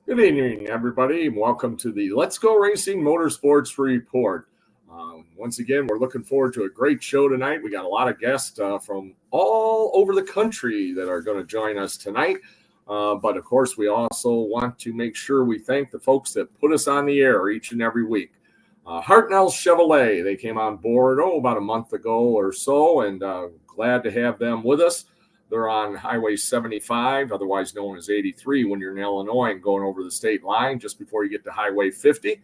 Good evening, everybody, and welcome to the Let's Go Racing Motorsports Report. Once again, we're looking forward to a great show tonight. We got a lot of guests from all over the country that are going to join us tonight. But, of course, we also want to make sure we thank the folks that put us on the air each and every week. Hartnell Chevrolet, they came on board, about a month ago or so, and glad to have them with us. They're on Highway 75, otherwise known as 83, when you're in Illinois and going over the state line just before you get to Highway 50.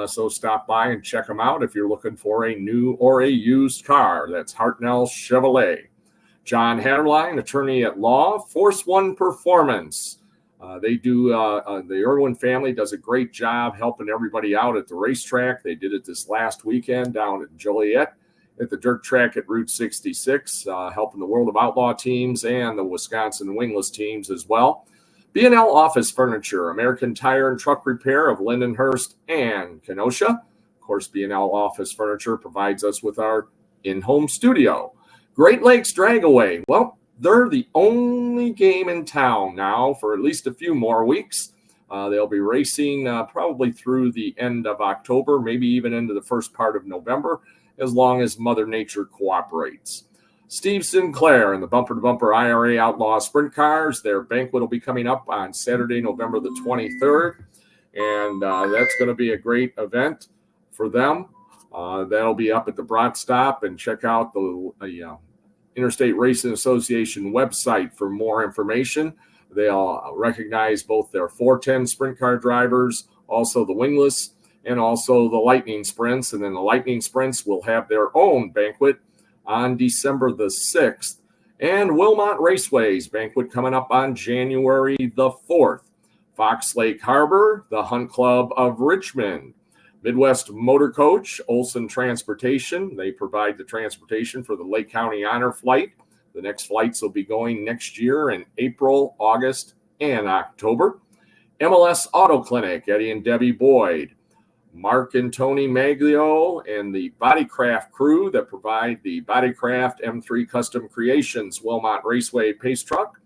So stop by and check them out if you're looking for a new or a used car. That's Hartnell Chevrolet. John Hatterline, attorney at law, Force One Performance. They do, the Irwin family does a great job helping everybody out at the racetrack. They did it this last weekend down at Joliet, at the dirt track at Route 66, helping the World of Outlaw teams and the Wisconsin wingless teams as well. B&L Office Furniture, American Tire and Truck Repair of Lindenhurst and Kenosha. Of course, B&L Office Furniture provides us with our in-home studio. Great Lakes Dragaway. Well, they're the only game in town now for at least a few more weeks. They'll be racing probably through the end of October, maybe even into the first part of November, as long as Mother Nature cooperates. Steve Sinclair and the Bumper to Bumper IRA Outlaw Sprint Cars, their banquet will be coming up on Saturday, November the 23rd, and that's going to be a great event for them. That'll be up at the Brat Stop, and check out the Interstate Racing Association website for more information. They'll recognize both their 410 sprint car drivers, also the wingless, and also the Lightning Sprints. And then the Lightning Sprints will have their own banquet on December the 6th. And Wilmot Raceway's banquet coming up on January the 4th. Fox Lake Harbor, the Hunt Club of Richmond. Midwest Motor Coach, Olson Transportation. They provide the transportation for the Lake County Honor Flight. The next flights will be going next year in April, August, and October. MLS Auto Clinic, Eddie and Debbie Boyd. Mark and Tony Maglio and the Bodycraft crew that provide the Bodycraft M3 Custom Creations Wilmot Raceway Pace Truck.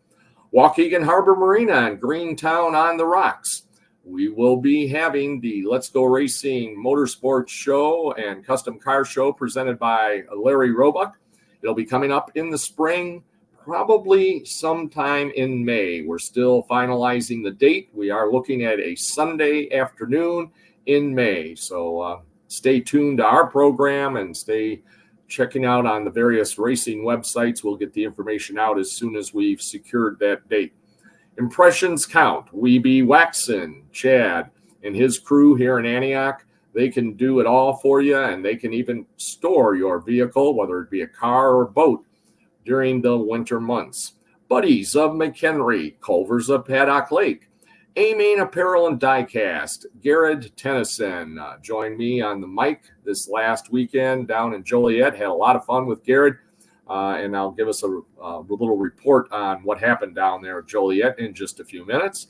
Waukegan Harbor Marina and Greentown on the Rocks. We will be having the Let's Go Racing Motorsports Show and Custom Car Show presented by Larry Roebuck. It'll be coming up in the spring, probably sometime in May. We're still finalizing the date. We are looking at a Sunday afternoon in May. So stay tuned to our program and stay checking out on the various racing websites. We'll get the information out as soon as we've secured that date. Impressions count. Weeby Waxon, Chad, and his crew here in Antioch. They can do it all for you, and they can even store your vehicle, whether it be a car or boat, during the winter months. Buddies of McHenry, Culvers of Paddock Lake, A-Main Apparel and Diecast, Garrett Tennyson joined me on the mic this last weekend down in Joliet. Had a lot of fun with Garrett, and I'll give us a little report on what happened down there at Joliet in just a few minutes.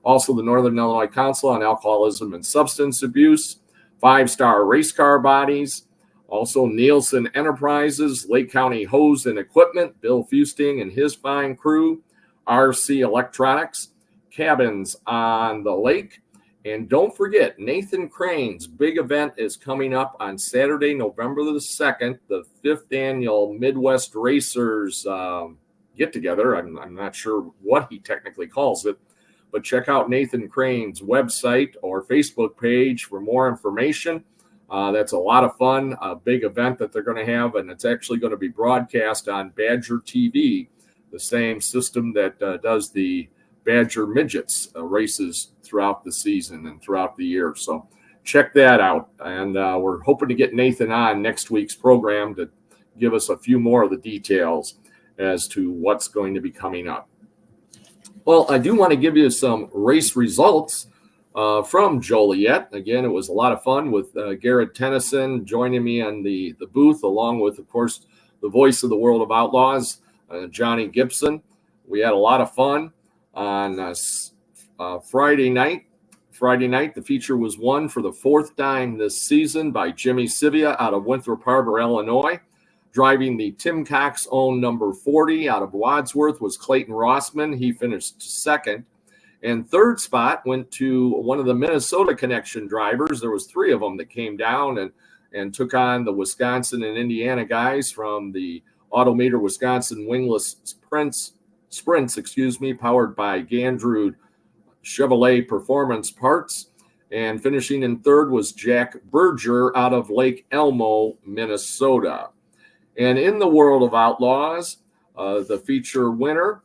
Also, the Northern Illinois Council on Alcoholism and Substance Abuse, 5-Star Race Car Bodies, also Nielsen Enterprises, Lake County Hose and Equipment, Bill Fusting and his fine crew, RC Electronics, Cabins on the Lake. And don't forget, Nathan Crane's big event is coming up on Saturday, November the 2nd, the 5th annual Midwest Racers get-together. I'm not sure what he technically calls it, but check out Nathan Crane's website or Facebook page for more information. That's a lot of fun, a big event that they're going to have, and it's actually going to be broadcast on Badger TV the same system that does the Badger Midgets races throughout the season and throughout the year. So check that out. And we're hoping to get Nathan on next week's program to give us a few more of the details as to what's going to be coming up. Well, I do want to give you some race results from Joliet. Again, it was a lot of fun with Garrett Tennyson joining me on the booth, along with, of course, the voice of the World of Outlaws, Johnny Gibson. We had a lot of fun on Friday night. Friday night, the feature was won for the fourth time this season by Jimmy Sivia out of Winthrop Harbor, Illinois. Driving the Tim Cox-owned number 40 out of Wadsworth was Clayton Rossman. He finished second. And third spot went to one of the Minnesota Connection drivers. There was three of them that came down and took on the Wisconsin and Indiana guys from the Autometer Wisconsin Wingless Sprints, powered by Gandrud Chevrolet Performance Parts. And finishing in third was Jack Berger out of Lake Elmo, Minnesota. And in the World of Outlaws, the feature winner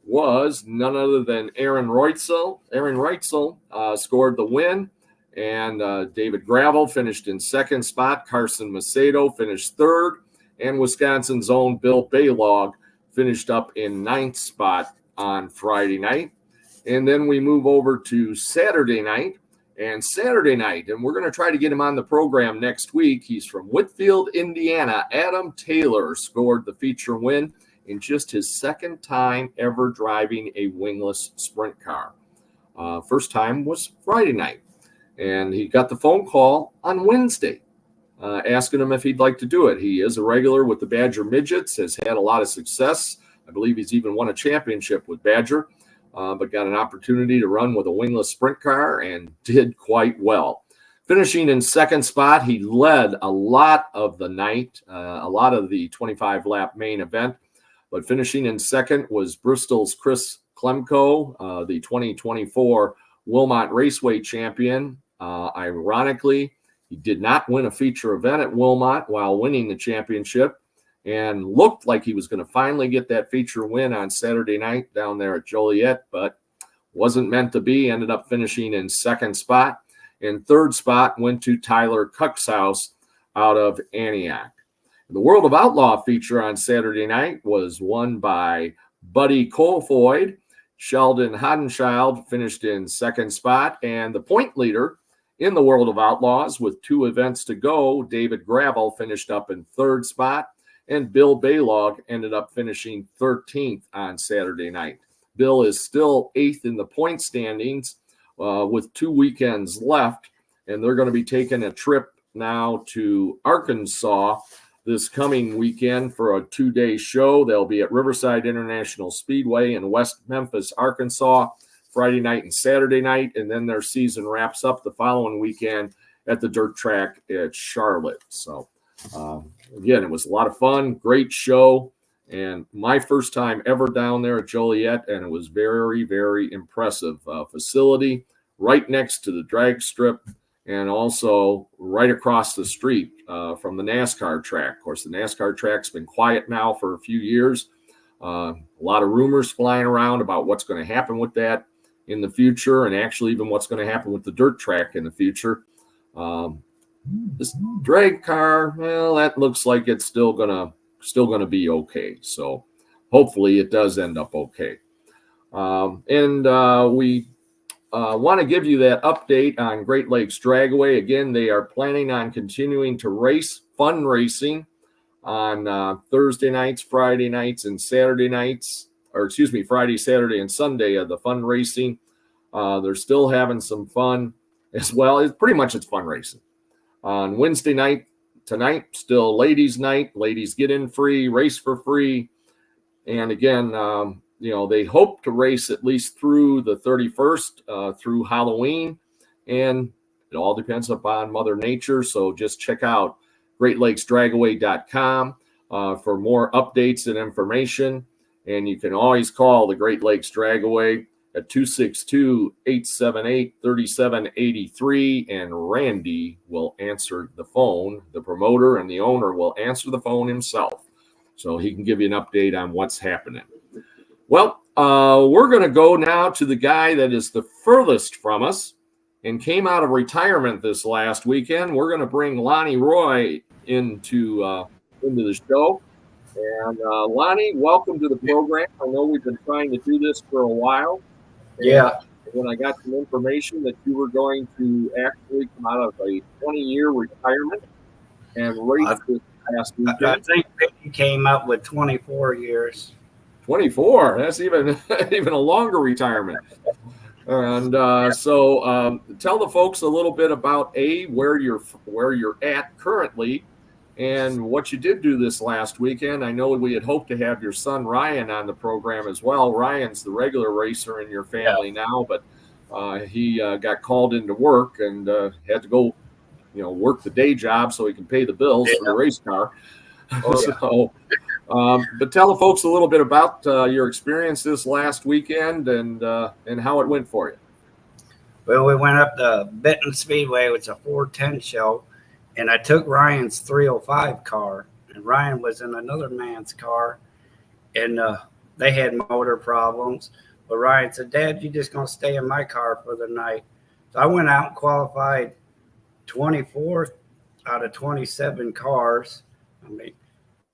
was none other than Aaron Reutzel. Aaron Reutzel scored the win, and David Gravel finished in second spot. Carson Macedo finished third, and Wisconsin's own Bill Baylog finished up in ninth spot on Friday night. And then we move over to Saturday night. And we're going to try to get him on the program next week. He's from Whitfield, Indiana. Adam Taylor scored the feature win in just his second time ever driving a wingless sprint car. First time was Friday night. And he got the phone call on Wednesday asking him if he'd like to do it. He is a regular with the Badger Midgets, has had a lot of success. I believe he's even won a championship with Badger. But got an opportunity to run with a wingless sprint car and did quite well. Finishing in second spot, he led a lot of the night, a lot of the 25-lap main event. But finishing in second was Bristol's Chris Klemko, the 2024 Wilmot Raceway champion. Ironically, he did not win a feature event at Wilmot while winning the championship, and looked like he was going to finally get that feature win on Saturday night down there at Joliet, but wasn't meant to be. Ended up finishing in second spot. And third spot went to Tyler Cuxhouse out of Antioch. The World of Outlaw feature on Saturday night was won by Buddy Colfoyd. Sheldon Hodenschild finished in second spot. And the point leader in the World of Outlaws with two events to go, David Gravel finished up in third spot. And Bill Baylog ended up finishing 13th on Saturday night. Bill is still 8th in the point standings with 2 weekends left, and they're going to be taking a trip now to Arkansas this coming weekend for a 2-day show. They'll be at Riverside International Speedway in West Memphis, Arkansas, Friday night and Saturday night, and then their season wraps up the following weekend at the dirt track at Charlotte. So again, it was a lot of fun, great show, and my first time ever down there at Joliet, and it was very, very impressive facility right next to the drag strip and also right across the street from the NASCAR track. Of course, the NASCAR track's been quiet now for a few years. A lot of rumors flying around about what's going to happen with that in the future, and actually even what's going to happen with the dirt track in the future. This drag car, well, that looks like it's still gonna be okay. So hopefully it does end up okay. We want to give you that update on Great Lakes Dragway. Again, they are planning on continuing to race, fun racing on Thursday nights, Friday nights, and Saturday nights, Friday, Saturday, and Sunday of the fun racing. They're still having some fun as well. It's fun racing. On Wednesday night, tonight, still ladies' night. Ladies get in free, race for free. And again, they hope to race at least through the 31st, through Halloween. And it all depends upon Mother Nature. So just check out GreatLakesDragaway.com for more updates and information. And you can always call the Great Lakes Dragaway at 262-878-3783, and Randy will answer the phone. The promoter and the owner will answer the phone himself, so he can give you an update on what's happening. Well, we're going to go now to the guy that is the furthest from us and came out of retirement this last weekend. We're going to bring Lonnie Roy into the show. And Lonnie, welcome to the program. I know we've been trying to do this for a while. Yeah. When I got some information that you were going to actually come out of a 20-year retirement and race this past weekend. I think he came up with 24 years. 24. That's even a longer retirement. And so tell the folks a little bit about where you're at currently and what you did do this last weekend. I know we had hoped to have your son Ryan on the program as well. Ryan's the regular racer in your family now, but he got called into work and had to go, work the day job so he can pay the bills for the race car. So, but tell the folks a little bit about your experience this last weekend and how it went for you. Well, we went up to Benton Speedway, which is a 410 show, and I took Ryan's 305 car, and Ryan was in another man's car, and they had motor problems. But Ryan said, "Dad, you just gonna stay in my car for the night?" So I went out and qualified 24th out of 27 cars. I mean,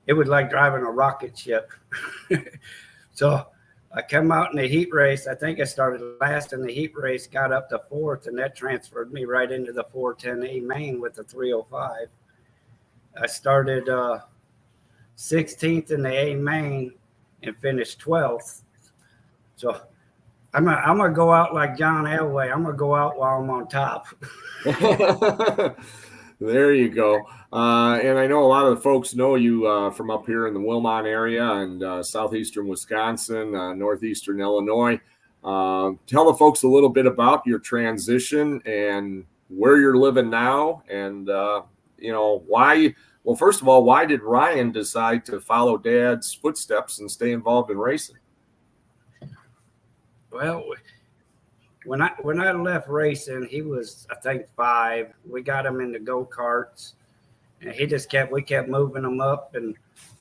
it was like driving a rocket ship. So I come out in the heat race. I think I started last in the heat race, got up to 4th, and that transferred me right into the 410A main with the 305. I started 16th in the A main and finished 12th. So I'm gonna go out like John Elway. I'm gonna go out while I'm on top. There you go. And I know a lot of the folks know you from up here in the Wilmot area and southeastern Wisconsin, northeastern Illinois. Tell the folks a little bit about your transition and where you're living now and, why. Well, first of all, why did Ryan decide to follow Dad's footsteps and stay involved in racing? Well, when I left racing, he was, I think, 5. We got him into go-karts, and we kept moving him up and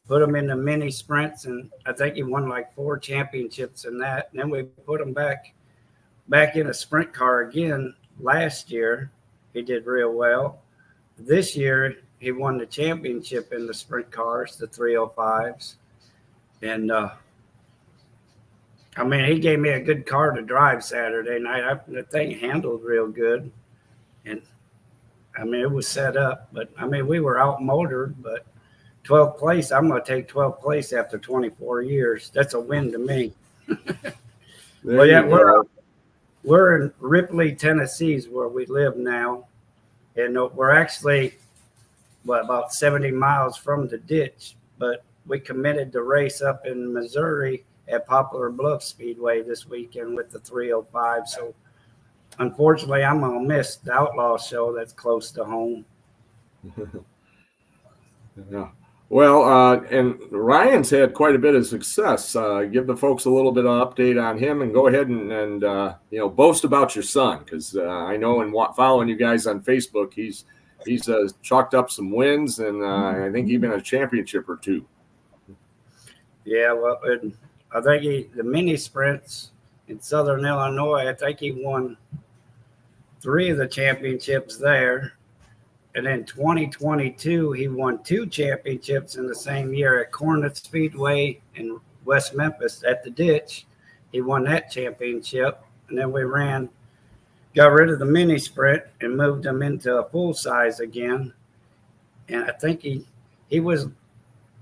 put him in the mini sprints, and I think he won like 4 championships in that. And then we put him back in a sprint car again last year. He did real well. This year, he won the championship in the sprint cars, the 305s. And, I mean, he gave me a good car to drive Saturday night. The thing handled real good. And, I mean, it was set up. But, I mean, we were outmotored. But 12th place, I'm going to take 12th place after 24 years. That's a win to me. Well, yeah, we're in Ripley, Tennessee is where we live now. And we're actually, about 70 miles from the ditch. But we committed to race up in Missouri at Poplar Bluff Speedway this weekend with the 305. So unfortunately, I'm going to miss the Outlaw show that's close to home. Yeah. Well, and Ryan's had quite a bit of success. Give the folks a little bit of update on him and go ahead and boast about your son, because I know in following you guys on Facebook, he's chalked up some wins and I think even a championship or 2. Yeah, well, I think the mini sprints in Southern Illinois, I think he won 3 of the championships there. And in 2022, he won 2 championships in the same year at Cornet Speedway in West Memphis at the ditch. He won that championship. And then we got rid of the mini sprint and moved him into a full size again. And I think he was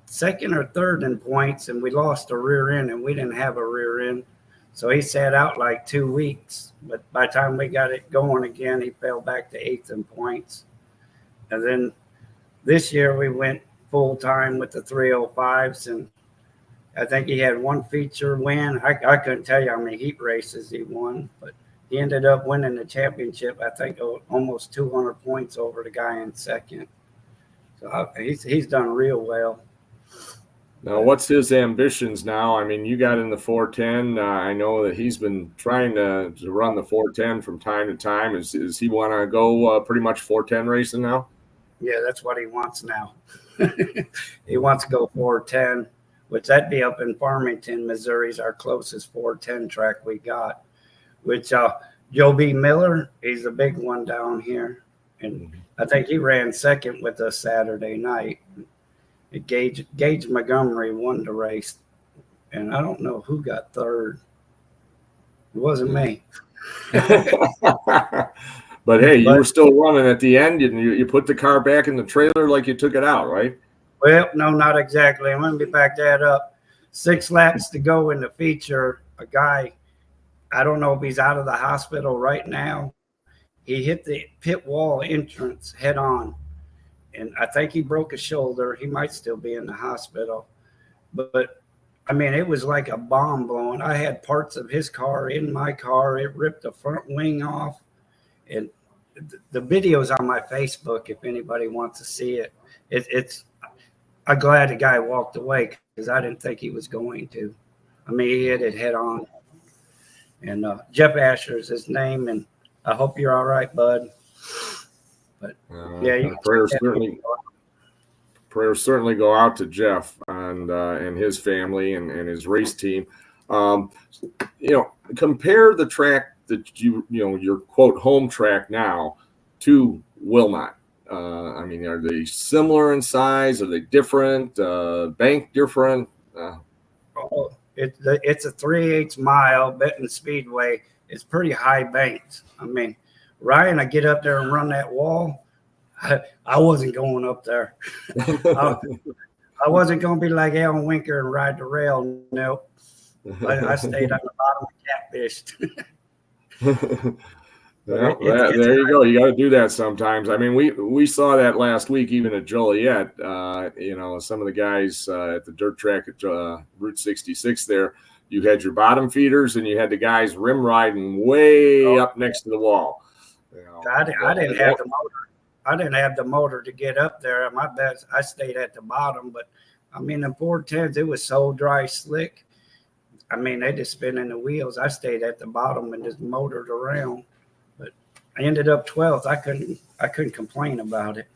2nd or 3rd in points, and we lost a rear end, and we didn't have a rear end. So he sat out like 2 weeks. But by the time we got it going again, he fell back to 8th in points. And then this year we went full time with the 305s, and I think he had 1 feature win. I couldn't tell you how many heat races he won, but he ended up winning the championship, I think, almost 200 points over the guy in 2nd. So he's done real well. Now, what's his ambitions now? I mean, you got in the 410. I know that he's been trying to run the 410 from time to time. Is he want to go pretty much 410 racing now? Yeah, that's what he wants now. He wants to go 410. which that'd be up in Farmington, Missouri, is our closest 410 track we got. Which Joe B. Miller, he's a big one down here, and I think he ran second with us Saturday night. Gage Montgomery won the race, and I don't know who got third. It wasn't me. But hey, you were still running at the end, and you put the car back in the trailer like you took it out, right? Well, no, not exactly. Let me back that up. 6 laps to go in the feature. A guy, I don't know if he's out of the hospital right now. He hit the pit wall entrance head on, and I think he broke his shoulder. He might still be in the hospital. But I mean, it was like a bomb blowing. I had parts of his car in my car. It ripped the front wing off. And the video's on my Facebook if anybody wants to see it. I'm glad the guy walked away because I didn't think he was going to. I mean, he hit it head on. And Jeff Asher is his name, and I hope you're all right, bud. But yeah, prayers certainly go out to Jeff and his family and his race team. Compare the track that your quote home track now to Wilmot. I mean, are they similar in size? Are they different? Bank different? It's a 3/8 mile Benton Speedway. It's pretty high banked. I mean, Ryan, I get up there and run that wall. I wasn't going up there. I wasn't going to be like Alan Winker and ride the rail. Nope. I stayed on the bottom of catfished. There you go. You got to do that sometimes. I mean, we saw that last week, even at Joliet. Some of the guys at the dirt track at Route 66 there, you had your bottom feeders and you had the guys rim riding way up next to the wall. I didn't have the motor. I didn't have the motor to get up there. My best, I stayed at the bottom. But I mean, the 410s, it was so dry, slick. I mean, they just spinning the wheels. I stayed at the bottom and just motored around. But I ended up 12th. I couldn't complain about it.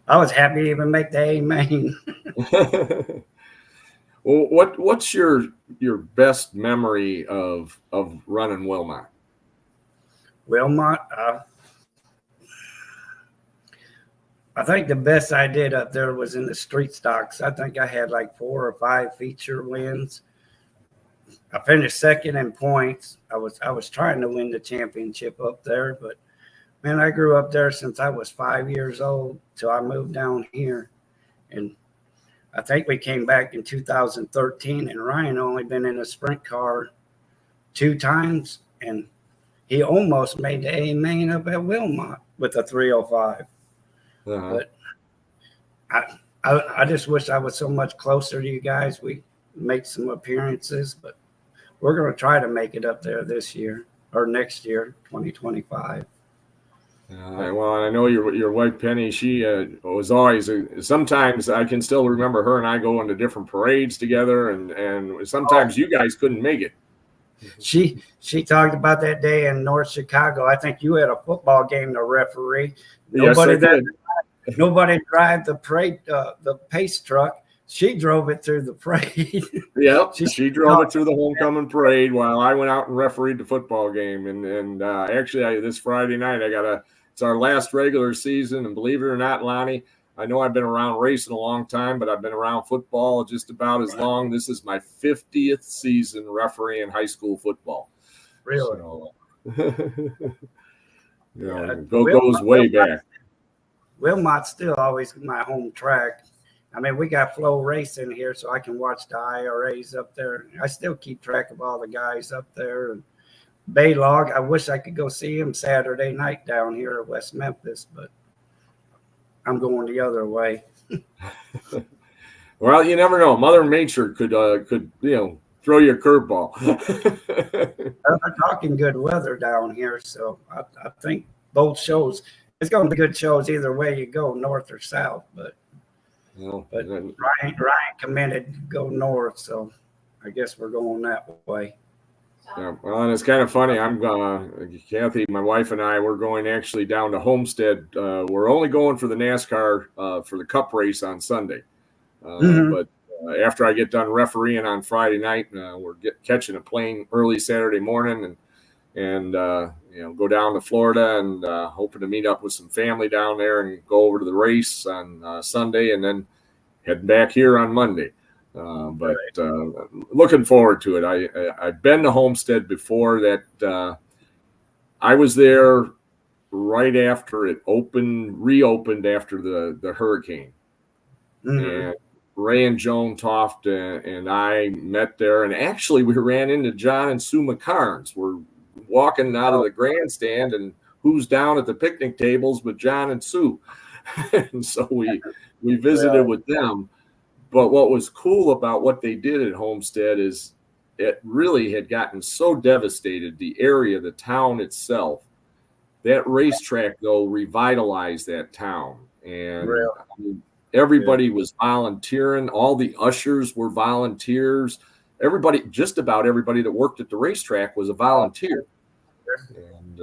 I was happy to even make the A main. Well, what's your best memory of running Wilmot? Wilmot, I think the best I did up there was in the street stocks. I think I had like 4 or 5 feature wins. I finished second in points. I was trying to win the championship up there, but man, I grew up there since I was 5 years old till I moved down here. And I think we came back in 2013, and Ryan only been in a sprint car 2 times, and he almost made the A main up at Wilmot with a 305. But I just wish I was so much closer to you guys. We make some appearances, but we're going to try to make it up there this year or next year, 2025. Well, I know your wife Penny. She was always. Sometimes I can still remember her and I going to different parades together, and sometimes you guys couldn't make it. She talked about that day in North Chicago. I think you had a football game to referee. Yes, I did. Nobody drive the parade, the pace truck. She drove it through the parade. Yep, she drove it through the homecoming parade while I went out and refereed the football game. And actually, this Friday night, it's our last regular season. And believe it or not, Lonnie, I know I've been around racing a long time, but I've been around football just about as long. This is my 50th season refereeing high school football. Really? So, goes way back. Wilmot's still always my home track. I mean, we got Flow Racing here, so I can watch the IRAs up there. I still keep track of all the guys up there. And Baylog, I wish I could go see him Saturday night down here at West Memphis, but I'm going the other way. Well, you never know. Mother Nature could throw you a curveball. They're talking good weather down here, so I think both shows. It's going to be good shows either way you go, north or south. But Ryan committed to go north, so I guess we're going that way. Yeah, well, and it's kind of funny. I'm Kathy, my wife, and I. We're going actually down to Homestead. We're only going for the NASCAR for the Cup race on Sunday, but after I get done refereeing on Friday night, we're catching a plane early Saturday morning and go down to Florida and hoping to meet up with some family down there and go over to the race on Sunday and then head back here on Monday. But looking forward to it. I've been to Homestead before. That I was there right after it reopened after the hurricane. And Ray and Joan Toft and I met there, and actually we ran into John and Sue McCarnes. We're walking out of the grandstand, and who's down at the picnic tables but John and Sue. And so we visited with them. But what was cool about what they did at Homestead is it really had gotten so devastated, the area, the town itself. That racetrack, though, revitalized that town. And everybody was volunteering. All the ushers were volunteers. Everybody, just about everybody that worked at the racetrack was a volunteer. And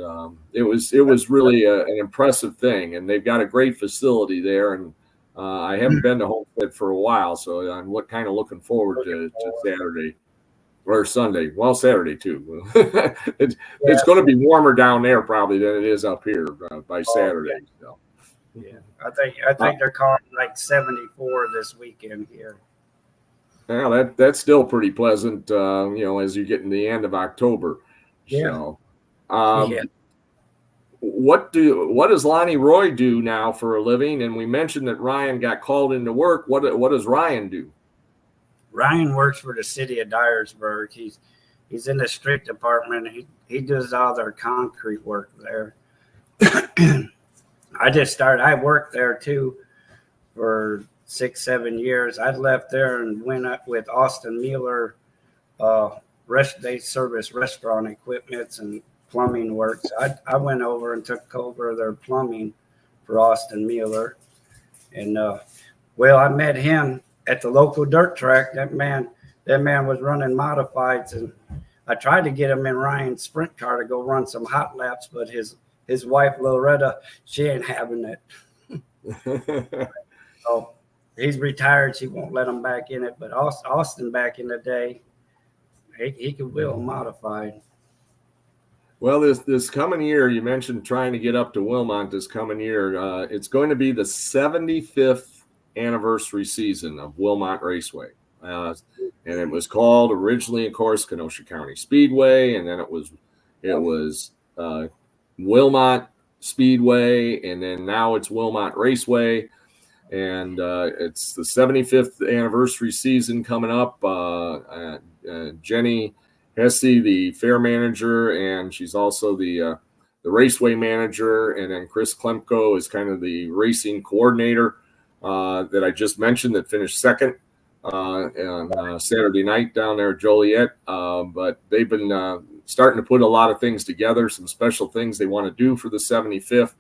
it was really an impressive thing. And they've got a great facility there. And I haven't been to Homestead for a while, so I'm kind of looking forward to Saturday or Sunday. Well, Saturday too. It's going to be warmer down there probably than it is up here by Saturday. So. Yeah, I think they're calling like 74 this weekend here. Yeah, that's still pretty pleasant, as you get in the end of October. Yeah. So, what does Lonnie Roy do now for a living? And we mentioned that Ryan got called into work. What does Ryan do? Ryan works for the city of Dyersburg. He's in the street department. He does all their concrete work there. I worked there too for 6-7 years. I left there and went up with Austin Mueller, they service restaurant equipments and plumbing works. I went over and took over their plumbing for Austin Mueller. And I met him at the local dirt track. That man was running modifieds, and I tried to get him in Ryan's sprint car to go run some hot laps, but his wife Loretta, she ain't having it. So he's retired. She won't let him back in it. But Austin back in the day, he could wheel a modified. Well, this coming year, you mentioned trying to get up to Wilmont this coming year. It's going to be the 75th anniversary season of Wilmont Raceway. And it was called originally, of course, Kenosha County Speedway, and then it was Wilmont Speedway, and then now it's Wilmont Raceway. And it's the 75th anniversary season coming up. Jenny Hesse, the fair manager, and she's also the raceway manager. And then Chris Klemko is kind of the racing coordinator that I just mentioned that finished second on Saturday night down there at Joliet. But they've been starting to put a lot of things together, some special things they want to do for the 75th.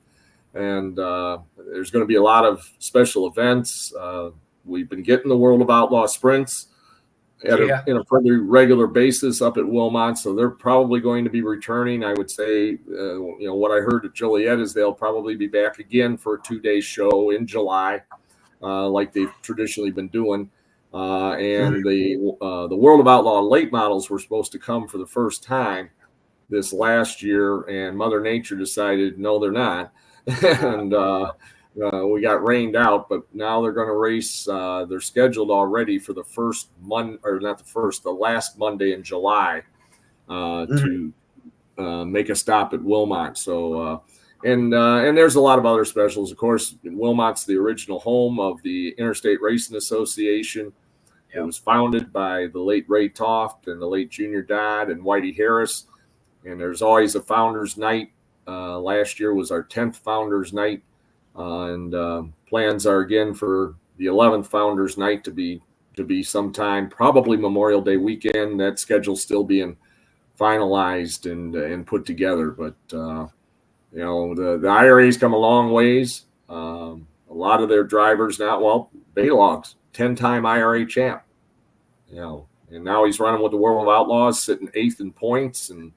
And there's going to be a lot of special events. We've been getting the World of Outlaw sprints in a pretty regular basis up at Wilmont, so they're probably going to be returning. I would say, what I heard at Joliet is they'll probably be back again for a 2-day show in July, like they've traditionally been doing. And the World of Outlaw late models were supposed to come for the first time this last year, and Mother Nature decided no, they're not. And we got rained out, but now they're going to race. They're scheduled already for the last Monday in July to make a stop at Wilmont. So, and there's a lot of other specials. Of course, Wilmot's the original home of the Interstate Racing Association. It was founded by the late Ray Toft and the late Junior Dodd and Whitey Harris. And there's always a Founders Night. Last year was our 10th Founders Night. And plans are again for the 11th Founders Night to be sometime, probably Memorial Day weekend. That schedule's still being finalized and put together. But the IRA's come a long ways. A lot of their drivers now, Baylog's 10-time IRA champ, and now he's running with the World of Outlaws, sitting 8th in points and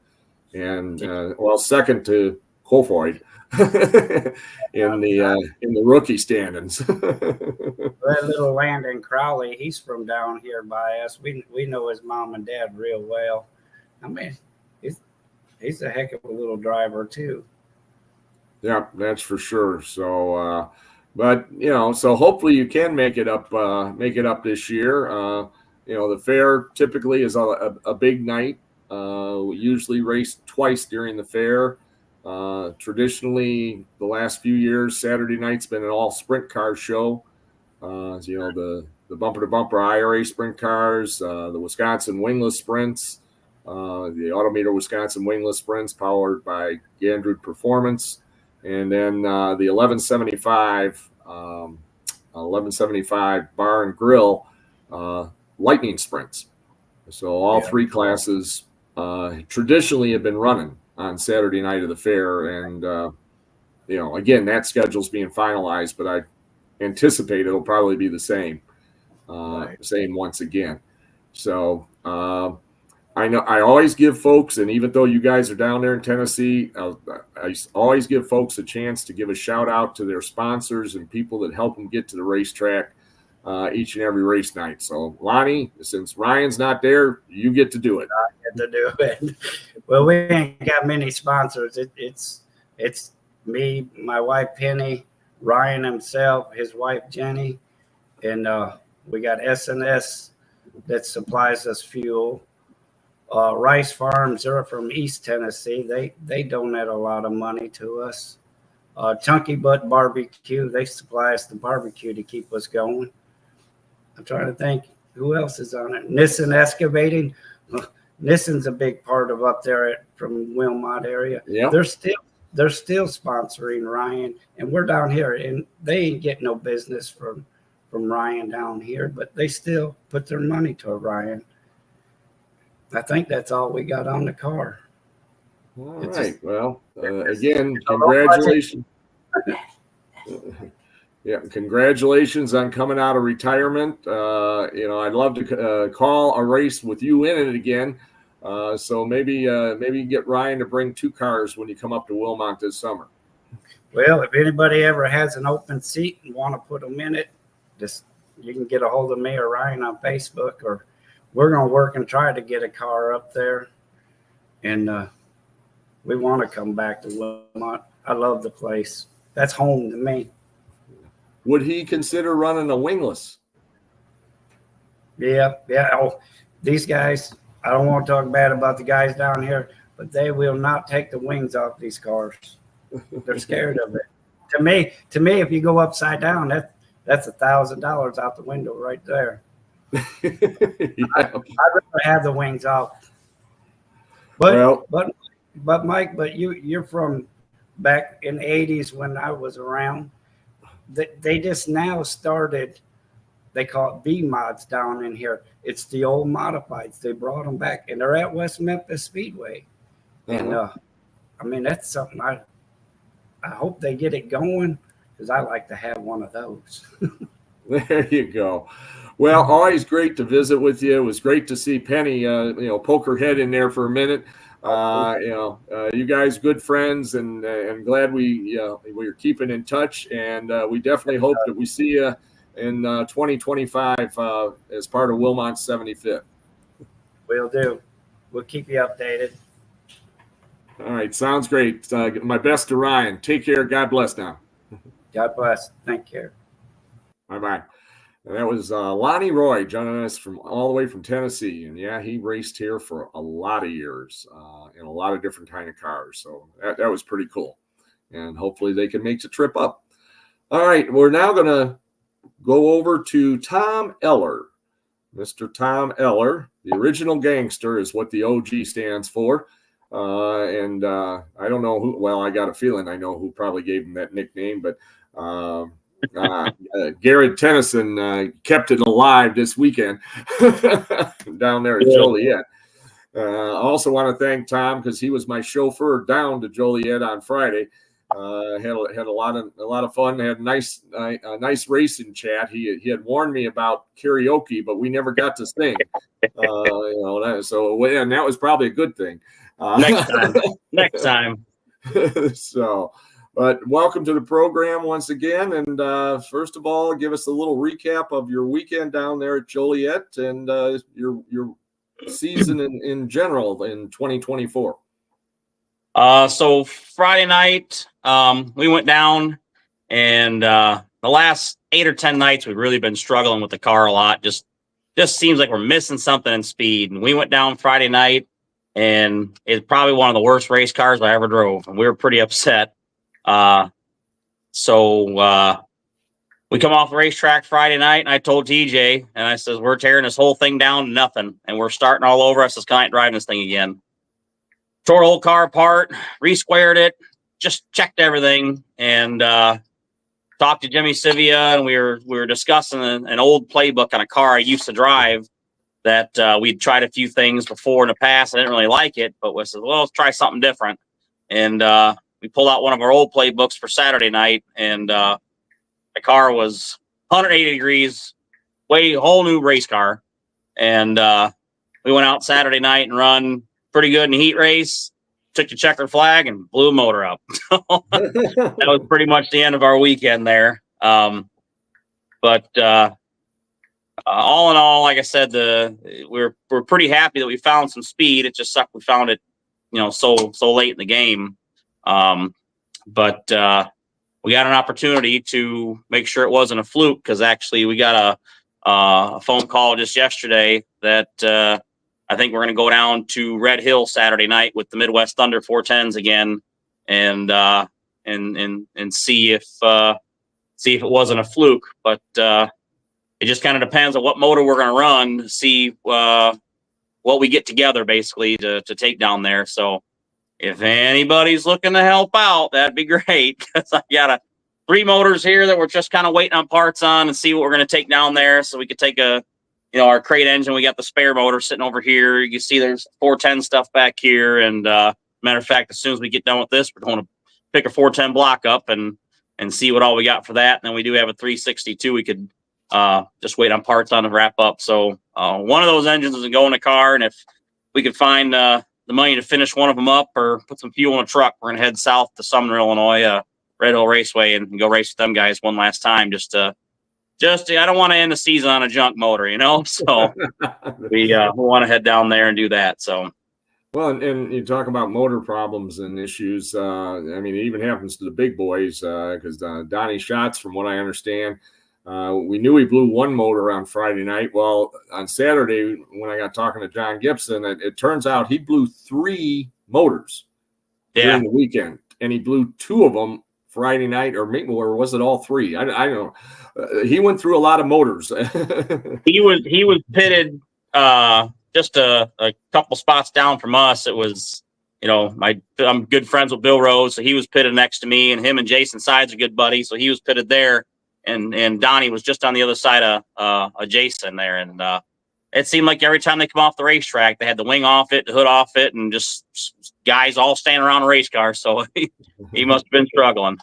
second to Kofoid in the rookie standings. That little Landon Crowley, he's from down here by us. We know his mom and dad real well. I mean, he's a heck of a little driver too. Yeah, that's for sure. So, but so hopefully you can make it up this year. The fair typically is a big night. We usually race twice during the fair. Traditionally, the last few years, Saturday night's been an all sprint car show. The bumper to bumper IRA sprint cars, the Wisconsin wingless sprints, the Autometer Wisconsin wingless sprints powered by Gandrud Performance, and then the 1175 bar and grill lightning sprints. So all three classes traditionally have been running on Saturday night of the fair, and again, that schedule's being finalized, but I anticipate it'll probably be the same once again. So I know I always give folks, and even though you guys are down there in Tennessee, I always give folks a chance to give a shout out to their sponsors and people that help them get to the racetrack each and every race night. So Lonnie, since Ryan's not there, you get to do it. I get to do it. Well, we ain't got many sponsors. It's me, my wife Penny, Ryan himself, his wife Jenny, and we got S&S that supplies us fuel. Rice Farms, they're from East Tennessee. They donate a lot of money to us. Chunky Butt Barbecue, they supply us the barbecue to keep us going. I'm trying to think who else is on it. Nissen Excavating. Nissen's a big part of up there from Wilmot area. Yeah, they're still sponsoring Ryan, and we're down here, and they ain't getting no business from Ryan down here, but they still put their money to Ryan. I think that's all we got on the car. All right. Well, again, congratulations. Yeah, congratulations on coming out of retirement. I'd love to call a race with you in it again. So maybe you get Ryan to bring 2 cars when you come up to Wilmot this summer. Well, if anybody ever has an open seat and want to put them in it, you can get a hold of me or Ryan on Facebook, or we're going to work and try to get a car up there. And we want to come back to Wilmot. I love the place. That's home to me. Would he consider running a wingless? Yeah. Oh, these guys, I don't want to talk bad about the guys down here, but they will not take the wings off these cars. They're scared of it. To me, if you go upside down, that's $1,000 out the window right there. Yeah. I'd rather have the wings off. But Mike, you're from back in the 80s when I was around. They just now started, they call it B-mods down in here. It's the old modifieds. They brought them back, and they're at West Memphis Speedway. Uh-huh. And that's something I hope they get it going, because I like to have one of those. There you go. Well, always great to visit with you. It was great to see Penny, poke her head in there for a minute. You guys, good friends, and glad we're keeping in touch. And we definitely hope that we see you in 2025 as part of Wilmot's 75th. Will do. We'll keep you updated. All right, sounds great. My best to Ryan. Take care. God bless now. God bless. Thank you. Bye-bye. And that was Lonnie Roy joining us from all the way from Tennessee. And yeah, he raced here for a lot of years in a lot of different kind of cars. So that was pretty cool. And hopefully they can make the trip up. All right, we're now going to go over to Tom Eller. Mr. Tom Eller, the original gangster is what the OG stands for. And I don't know who, well, I got a feeling I know who probably gave him that nickname, but Garrett Tennyson kept it alive this weekend down there at Joliet. I also want to thank Tom because he was my chauffeur down to Joliet on Friday. Had a lot of fun. Had a nice racing chat. He had warned me about karaoke, but we never got to sing. And that was probably a good thing. Next time. So. But welcome to the program once again. And first of all, give us a little recap of your weekend down there at Joliet and your season in general in 2024. So Friday night, we went down, and the last 8 or 10 nights we've really been struggling with the car a lot. Just seems like we're missing something in speed. And we went down Friday night, and it's probably one of the worst race cars I ever drove, and we were pretty upset. So we come off the racetrack Friday night, and I told TJ, and I says, we're tearing this whole thing down to nothing, and we're starting all over. I says, can I drive this thing again? Tore the whole car apart, re-squared it, just checked everything, and talked to Jimmy Sivia, and we were discussing an old playbook on a car I used to drive that we'd tried a few things before in the past. I didn't really like it, but we said, well, let's try something different. And we pulled out one of our old playbooks for Saturday night, and the car was 180 degrees, whole new race car. And we went out Saturday night and run pretty good in the heat race, took the checkered flag and blew a motor up. That was pretty much the end of our weekend there. But all in all, like I said, we're pretty happy that we found some speed. It just sucked we found it, so late in the game. But we got an opportunity to make sure it wasn't a fluke, because actually we got a phone call just yesterday that I think we're going to go down to Red Hill Saturday night with the Midwest Thunder 410s again, and see if it wasn't a fluke. But it just kind of depends on what motor we're going to run to see what we get together, basically, to take down there. So if anybody's looking to help out, that'd be great, because I got 3 motors here that we're just kind of waiting on parts on and see what we're going to take down there, so we could take our crate engine. We got the spare motor sitting over here. You can see there's 410 stuff back here. And matter of fact, as soon as we get done with this, we're going to pick a 410 block up and see what all we got for that. And then we do have a 362. We could just wait on parts on to wrap up. So one of those engines is going to go in the car. And if we could find the money to finish one of them up or put some fuel in a truck, we're going to head south to Sumner, Illinois, Red Hill Raceway, and go race with them guys one last time. I don't want to end the season on a junk motor, so we want to head down there and do that. So, well, and you talk about motor problems and issues. It even happens to the big boys, because Donnie Schatz, from what I understand, we knew he blew one motor on Friday night. Well, on Saturday, when I got talking to John Gibson, it turns out he blew 3 motors during the weekend, and he blew 2 of them Friday night, or was it all 3? I don't know. He went through a lot of motors. He was pitted just a couple spots down from us. It was, I'm good friends with Bill Rose, so he was pitted next to me, and him and Jason Sides are good buddies, so he was pitted there, and Donnie was just on the other side of Jason there, and it seemed like every time they come off the racetrack, they had the wing off it, the hood off it, and just guys all standing around a race car. So he must have been struggling.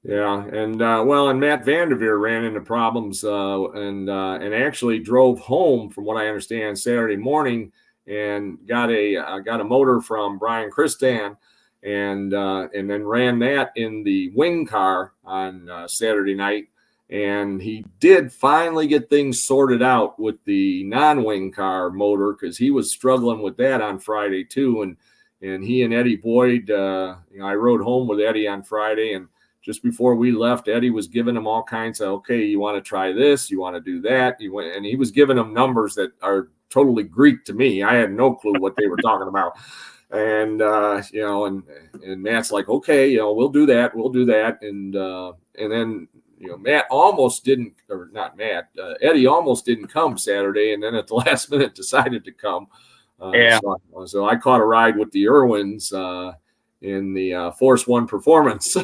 Yeah, and and Matt Vanderveer ran into problems and actually drove home, from what I understand, Saturday morning, and got a motor from Brian Christan, and then ran that in the wing car on Saturday night. And he did finally get things sorted out with the non-wing car motor, because he was struggling with that on Friday too. And he and Eddie Boyd, I rode home with Eddie on Friday, and just before we left, Eddie was giving him all kinds of, okay, you want to try this, you want to do that. And he was giving them numbers that are totally Greek to me. I had no clue what they were talking about. And, and Matt's like, okay, we'll do that. And then, Matt almost didn't, or not Matt, Eddie almost didn't come Saturday. And then at the last minute decided to come. So I caught a ride with the Irwins in the Force One Performance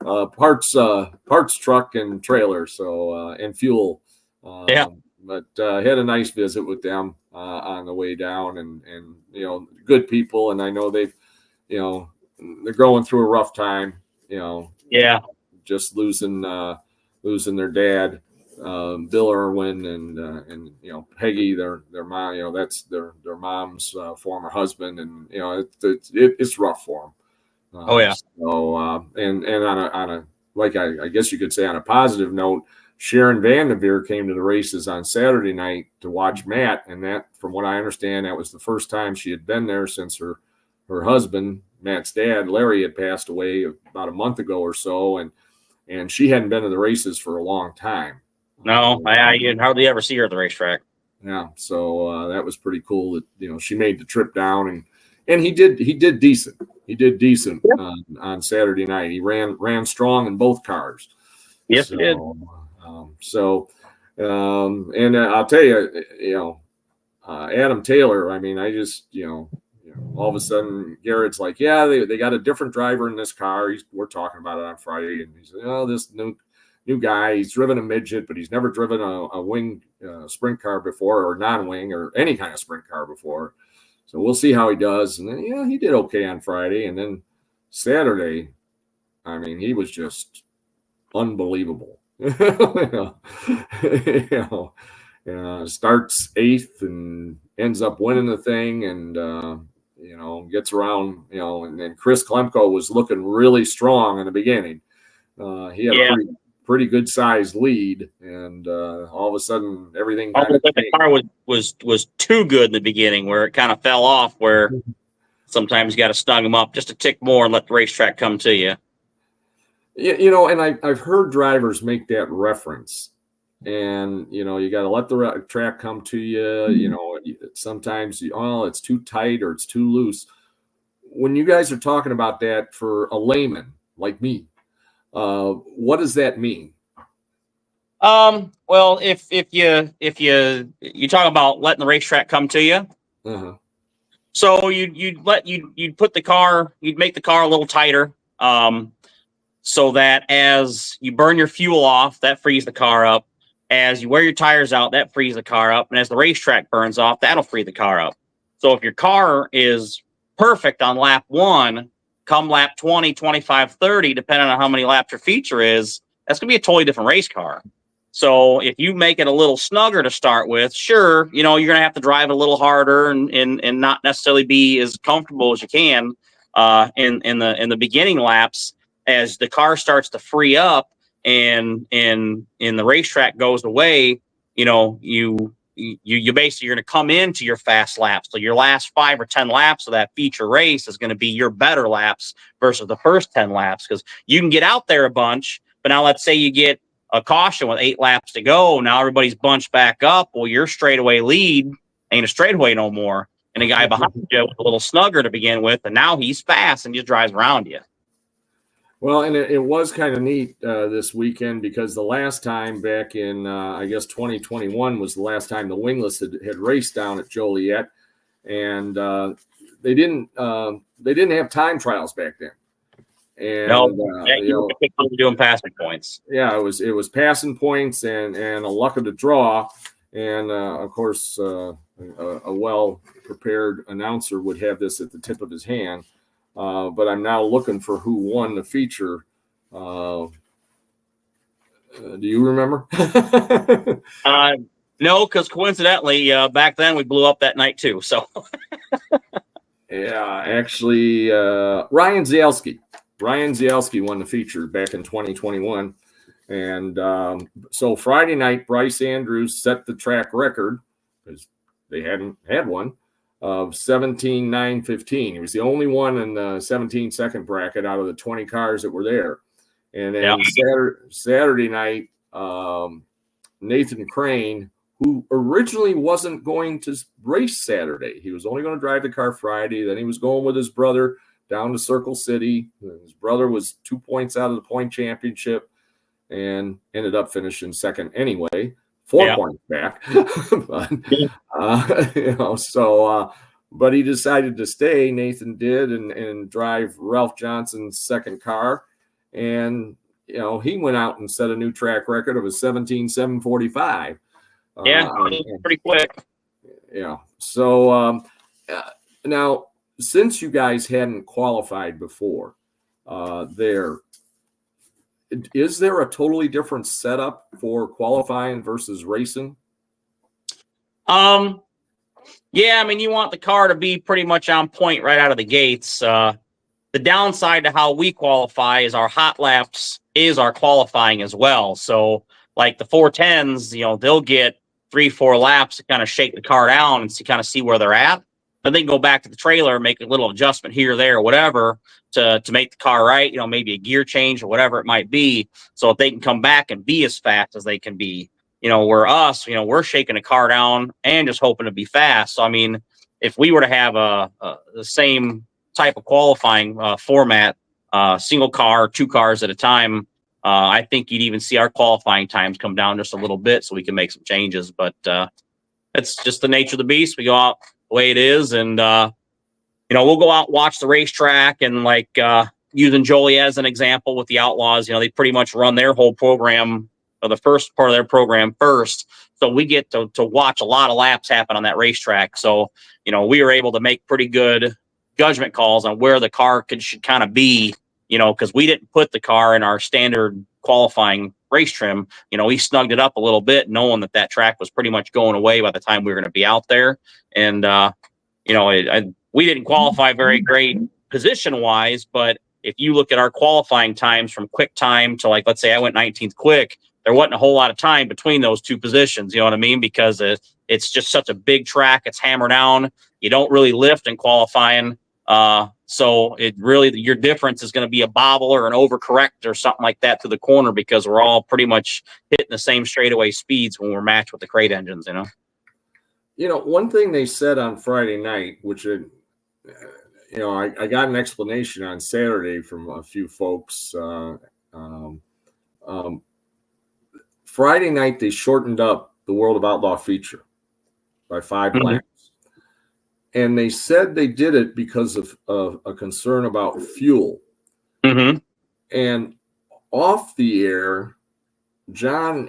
parts truck and trailer. So, and fuel. But had a nice visit with them on the way down, and good people. And I know they've, they're going through a rough time, just losing their dad, Bill Irwin, and Peggy, their mom. That's their mom's former husband, and it's rough for Oh, yeah. So and on a like I guess you could say on a positive note, Sharon Vanderveer came to the races on Saturday night to watch Matt, and that, from what I understand, that was the first time she had been there since her husband, Matt's dad, Larry, had passed away about a month ago or so, and she hadn't been to the races for a long time. No, I hardly ever see her at the racetrack. Yeah, so that was pretty cool that she made the trip down, and he did decent. He did decent on Saturday night. He ran strong in both cars. Yes, so, he did. And I'll tell you, Adam Taylor. I mean, I just all of a sudden Garrett's like, yeah, they got a different driver in this car. We're talking about it on Friday, and he said, oh, this new guy. He's driven a midget, but he's never driven a wing sprint car before, or non-wing, or any kind of sprint car before. So we'll see how he does. And then, he did okay on Friday. And then Saturday, I mean, he was just unbelievable. Starts eighth and ends up winning the thing, and gets around. And then Chris Klemko was looking really strong in the beginning. He had a pretty good sized lead, and all of a sudden everything the car was too good in the beginning, where it kind of fell off, where sometimes you got to snug them up just a tick more and let the racetrack come to you. And I've heard drivers make that reference, and you got to let the track come to you. Sometimes it's too tight or it's too loose. When you guys are talking about that, for a layman like me, what does that mean? Well, if you talk about letting the racetrack come to you, so you'd make the car a little tighter, so that as you burn your fuel off, that frees the car up. As you wear your tires out, that frees the car up, and as the racetrack burns off, that'll free the car up. So if your car is perfect on lap 1, come lap 20, 25, 30, depending on how many laps your feature is, that's going to be a totally different race car. So if you make it a little snugger to start with, sure, you're going to have to drive a little harder and not necessarily be as comfortable as you can in the beginning laps. As the car starts to free up and the racetrack goes away, you basically, you're going to come into your fast laps. So your last 5 or 10 laps of that feature race is going to be your better laps versus the first 10 laps, because you can get out there a bunch. But now let's say you get a caution with 8 laps to go. Now everybody's bunched back up. Well, your straightaway lead ain't a straightaway no more. And the guy behind you was a little snugger to begin with, and now he's fast and just drives around you. Well, and it was kind of neat this weekend, because the last time back in, I guess 2021 was the last time the wingless had raced down at Joliet, and they didn't have time trials back then. And you were doing passing points. Yeah, it was passing points and a luck of the draw, and of course a well prepared announcer would have this at the tip of his hand. But I'm now looking for who won the feature. Do you remember? No, because coincidentally, back then we blew up that night too. So, yeah, actually, Ryan Zielski won the feature back in 2021, and so Friday night, Bryce Andrews set the track record, because they hadn't had one, of 17.915. He was the only one in the 17-second bracket out of the 20 cars that were there. And then Saturday night, Nathan Crane, who originally wasn't going to race Saturday, he was only going to drive the car Friday. Then he was going with his brother down to Circle City. His brother was 2 points out of the point championship and ended up finishing second anyway. 4 points back, but he decided to stay. Nathan did, and drive Ralph Johnson's second car, and he went out and set a new track record of a 17.745. Pretty quick. Yeah. So now, since you guys hadn't qualified before, is there a totally different setup for qualifying versus racing? Yeah, I mean, you want the car to be pretty much on point right out of the gates. the downside to how we qualify is our hot laps is our qualifying as well. So like the 410s, they'll get 3-4 laps to kind of shake the car down and kind of see where they're at. Then they can go back to the trailer, make a little adjustment here or there or whatever to make the car right, maybe a gear change or whatever it might be. So if they can come back and be as fast as they can be, where us, we're shaking a car down and just hoping to be fast. So, I mean, if we were to have the same type of qualifying format, single car, 2 cars at a time, I think you'd even see our qualifying times come down just a little bit so we can make some changes. But it's just the nature of the beast. We go out the way it is, and we'll go out and watch the racetrack, and like using Jolie as an example with the Outlaws, they pretty much run their whole program, or the first part of their program first. So we get to watch a lot of laps happen on that racetrack. So, we were able to make pretty good judgment calls on where the car should kind of be, because we didn't put the car in our standard qualifying race trim. We snugged it up a little bit, knowing that track was pretty much going away by the time we were going to be out there. And, we didn't qualify very great position wise, but if you look at our qualifying times from quick time to, like, let's say I went 19th quick, there wasn't a whole lot of time between those 2 positions. You know what I mean? Because it's just such a big track. It's hammer down. You don't really lift in qualifying. So it really, your difference is going to be a bobble or an overcorrect or something like that to the corner, because we're all pretty much hitting the same straightaway speeds when we're matched with the crate engines, One thing they said on Friday night, which, I got an explanation on Saturday from a few folks. Friday night, they shortened up the World of Outlaw feature by 5 laps. And they said they did it because of a concern about fuel. Mm-hmm. And off the air, John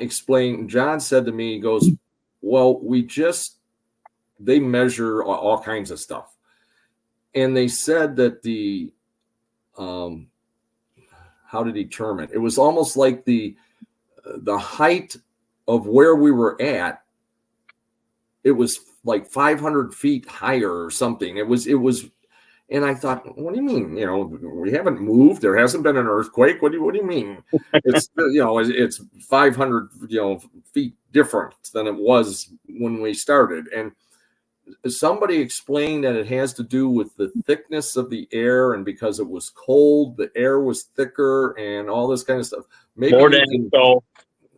said to me, he goes, well, they measure all kinds of stuff. And they said that how did he term it? It was almost like the height of where we were at. It was like 500 feet higher or something. It was, and I thought, what do you mean? We haven't moved. There hasn't been an earthquake. What do you mean? It's, it's 500, feet different than it was when we started. And somebody explained that it has to do with the thickness of the air, and because it was cold, the air was thicker and all this kind of stuff. Maybe more than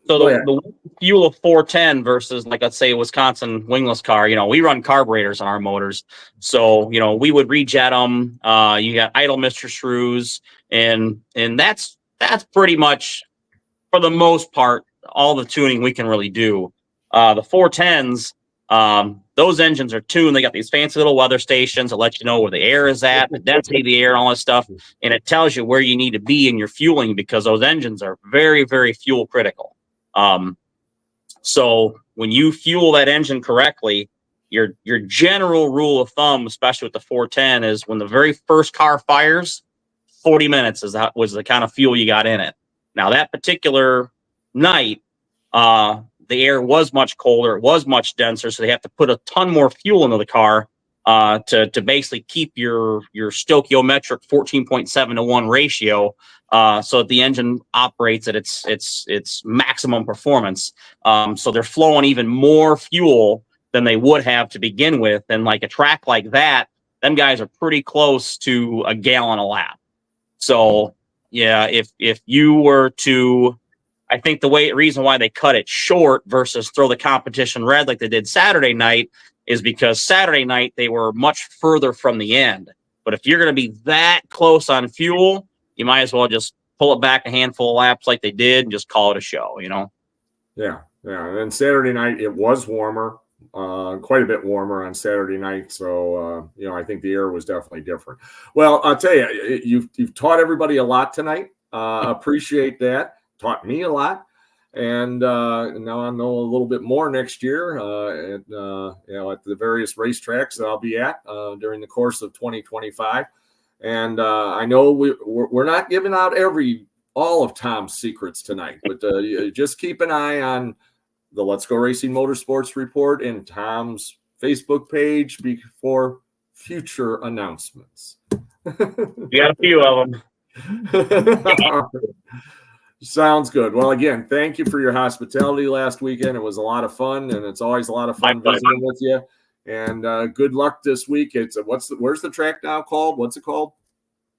so the fuel of 410 versus, like, let's say a Wisconsin wingless car, we run carburetors on our motors. So, we would rejet them. You got idle Mr. Shrews, and that's pretty much, for the most part, all the tuning we can really do. The 410s, those engines are tuned. They got these fancy little weather stations that let you know where the air is at, the density of the air, all that stuff. And it tells you where you need to be in your fueling, because those engines are very, very fuel critical. So when you fuel that engine correctly, your general rule of thumb, especially with the 410, is when the very first car fires, 40 minutes was the kind of fuel you got in it. Now, that particular night, the air was much colder, it was much denser, so they have to put a ton more fuel into the car to basically keep your stoichiometric 14.7 to 1 ratio, so that the engine operates at its maximum performance. So they're flowing even more fuel than they would have to begin with. And like a track like that, them guys are pretty close to a gallon a lap. So yeah, if you were to, I think the reason why they cut it short versus throw the competition red like they did Saturday night is because Saturday night they were much further from the end. But if you're going to be that close on fuel, you might as well just pull it back a handful of laps like they did and just call it a show, Yeah. And then Saturday night, it was warmer, quite a bit warmer on Saturday night. So, I think the air was definitely different. Well, I'll tell you, you've taught everybody a lot tonight. Appreciate that. Taught me a lot. And now I know a little bit more next year at the various racetracks that I'll be at during the course of 2025. And I know we're not giving out all of Tom's secrets tonight, but just keep an eye on the Let's Go Racing Motorsports Report and Tom's Facebook page for future announcements. We got a few of them. Sounds good. Well, again, thank you for your hospitality last weekend. It was a lot of fun, and it's always a lot of fun visiting with you. And good luck this week. Where's the track now called? What's it called?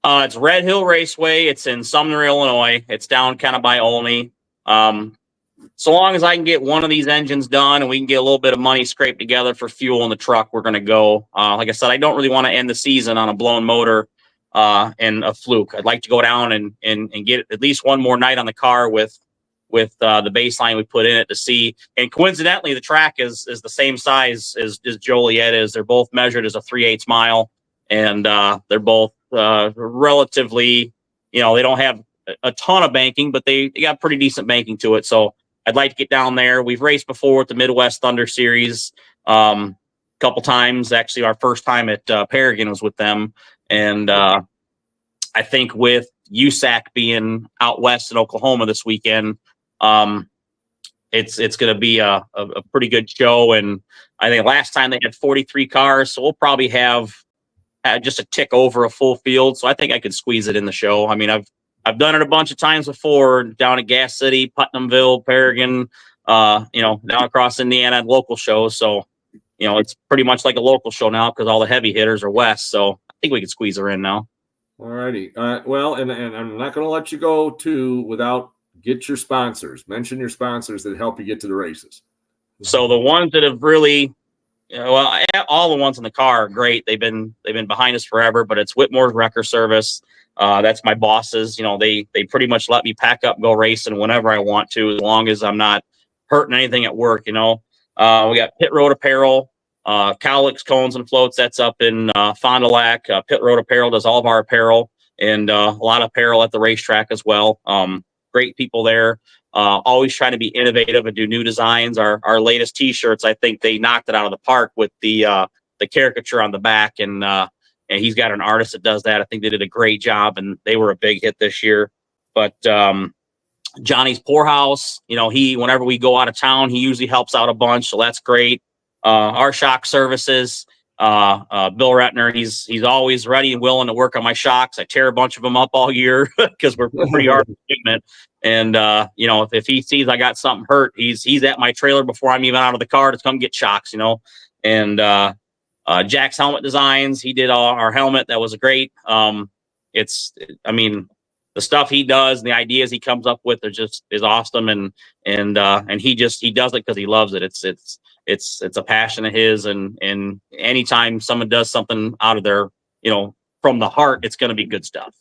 It's Red Hill Raceway. It's in Sumner, Illinois. It's down kind of by Olney. So long as I can get one of these engines done and we can get a little bit of money scraped together for fuel in the truck, we're going to go. Like I said, I don't really want to end the season on a blown motor and a fluke. I'd like to go down and get at least one more night on the car with the baseline we put in it to see. And coincidentally, the track is the same size as Joliet is. They're both measured as a 3/8 mile, and they're both relatively, they don't have a ton of banking, but they got pretty decent banking to it. So I'd like to get down there. We've raced before with the Midwest Thunder Series a couple times. Actually, our first time at Paragon was with them. And I think with USAC being out west in Oklahoma this weekend, it's going to be a pretty good show. And I think last time they had 43 cars, so we'll probably have just a tick over a full field. So I think I could squeeze it in the show. I mean, I've done it a bunch of times before down at Gas City, Putnamville, Paragon, down across Indiana at local shows. So, it's pretty much like a local show now because all the heavy hitters are west. So I think we could squeeze her in now. All righty. Well, and I'm not going to let you go without get your sponsors. Mention your sponsors that help you get to the races. So the ones that have really, all the ones in the car are great. They've been behind us forever, but it's Whitmore's Wrecker Service. That's my bosses. They pretty much let me pack up and go racing whenever I want to, as long as I'm not hurting anything at work. We got Pit Road Apparel, Cowlicks Cones and Floats. That's up in Fond du Lac. Pit Road Apparel does all of our apparel and a lot of apparel at the racetrack as well. Great people there. Always trying to be innovative and do new designs. Our latest T-shirts, I think they knocked it out of the park with the caricature on the back, and he's got an artist that does that. I think they did a great job, and they were a big hit this year. But Johnny's Poorhouse, whenever we go out of town, he usually helps out a bunch, so that's great. Our shock services, Bill Retner, he's always ready and willing to work on my shocks. I tear a bunch of them up all year because we're pretty hard on treatment. And if he sees I got something hurt, he's at my trailer before I'm even out of the car to come get shocks. And Jack's Helmet Designs, he did our helmet. That was great. The stuff he does and the ideas he comes up with is awesome. And he does it because he loves it. It's a passion of his. And anytime someone does something out of their, from the heart, it's going to be good stuff.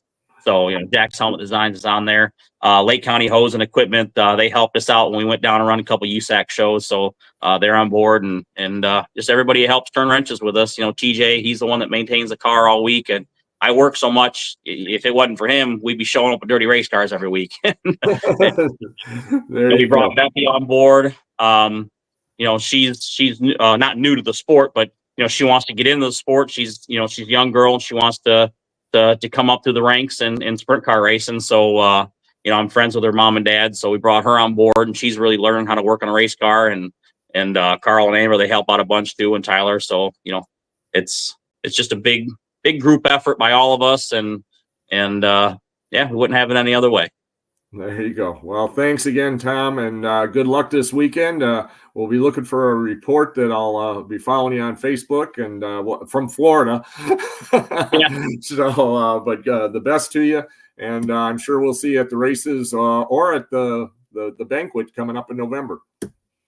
So, Jack's Helmet Designs is on there. Lake County Hose and Equipment, they helped us out when we went down and run a couple USAC shows. So they're on board, and just everybody helps turn wrenches with us. TJ, he's the one that maintains the car all week. And I work so much. If it wasn't for him, we'd be showing up with dirty race cars every week. We brought Becky on board. She's not new to the sport, but she wants to get into the sport. She's a young girl and she wants to come up through the ranks in sprint car racing. So I'm friends with her mom and dad, so we brought her on board, and she's really learning how to work on a race car. And Carl and Amber, they help out a bunch too, and Tyler. So it's just a big group effort by all of us, and we wouldn't have it any other way. There you go. Well, thanks again, Tom, and good luck this weekend. We'll be looking for a report that I'll be following you on Facebook and from Florida. Yeah. So, but the best to you, and I'm sure we'll see you at the races or at the banquet coming up in November.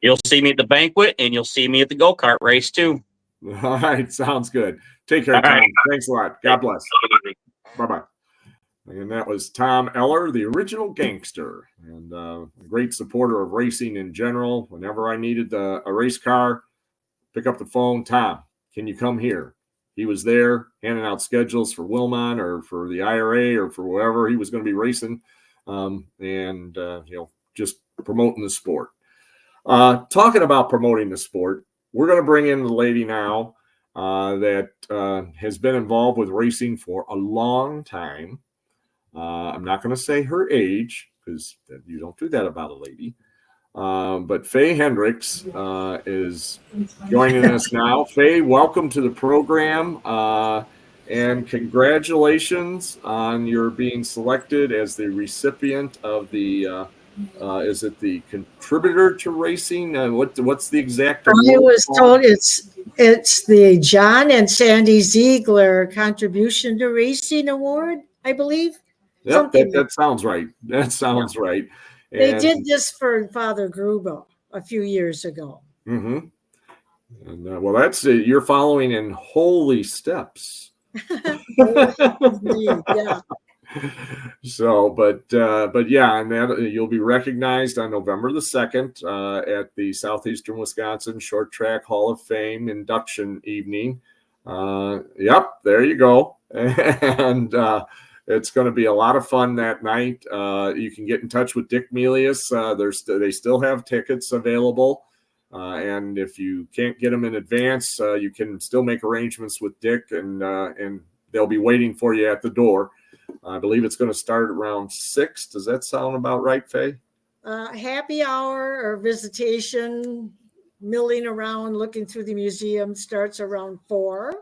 You'll see me at the banquet, and you'll see me at the go-kart race too. All right, sounds good. Take care, Tom. Right. Thanks a lot. God bless. Bye-bye. And that was Tom Eller, the original gangster, and a great supporter of racing in general. Whenever I needed a race car, pick up the phone. Tom, can you come here? He was there handing out schedules for Wilmot or for the IRA or for wherever he was going to be racing, just promoting the sport. Talking about promoting the sport, we're going to bring in the lady now that has been involved with racing for a long time. I'm not going to say her age because you don't do that about a lady. But Faye Hendricks is joining us now. Faye, welcome to the program. And congratulations on your being selected as the recipient of the, is it the contributor to racing? What's the exact I award was called? told it's the John and Sandy Ziegler Contribution to Racing Award, I believe. Yep, Something that sounds right. That sounds right. They And, did this for Father Gruber a few years ago. mhm. And well, that's it. You're following in holy steps. Yeah. So, but yeah, and that you'll be recognized on November the 2nd at the Southeastern Wisconsin Short Track Hall of Fame induction evening. Yep, there you go. And it's going to be a lot of fun that night. You can get in touch with Dick Melius. They still have tickets available. And if you can't get them in advance, you can still make arrangements with Dick, and they'll be waiting for you at the door. I believe it's going to start around 6. Does that sound about right, Faye? Happy hour or visitation, milling around, looking through the museum starts around 4.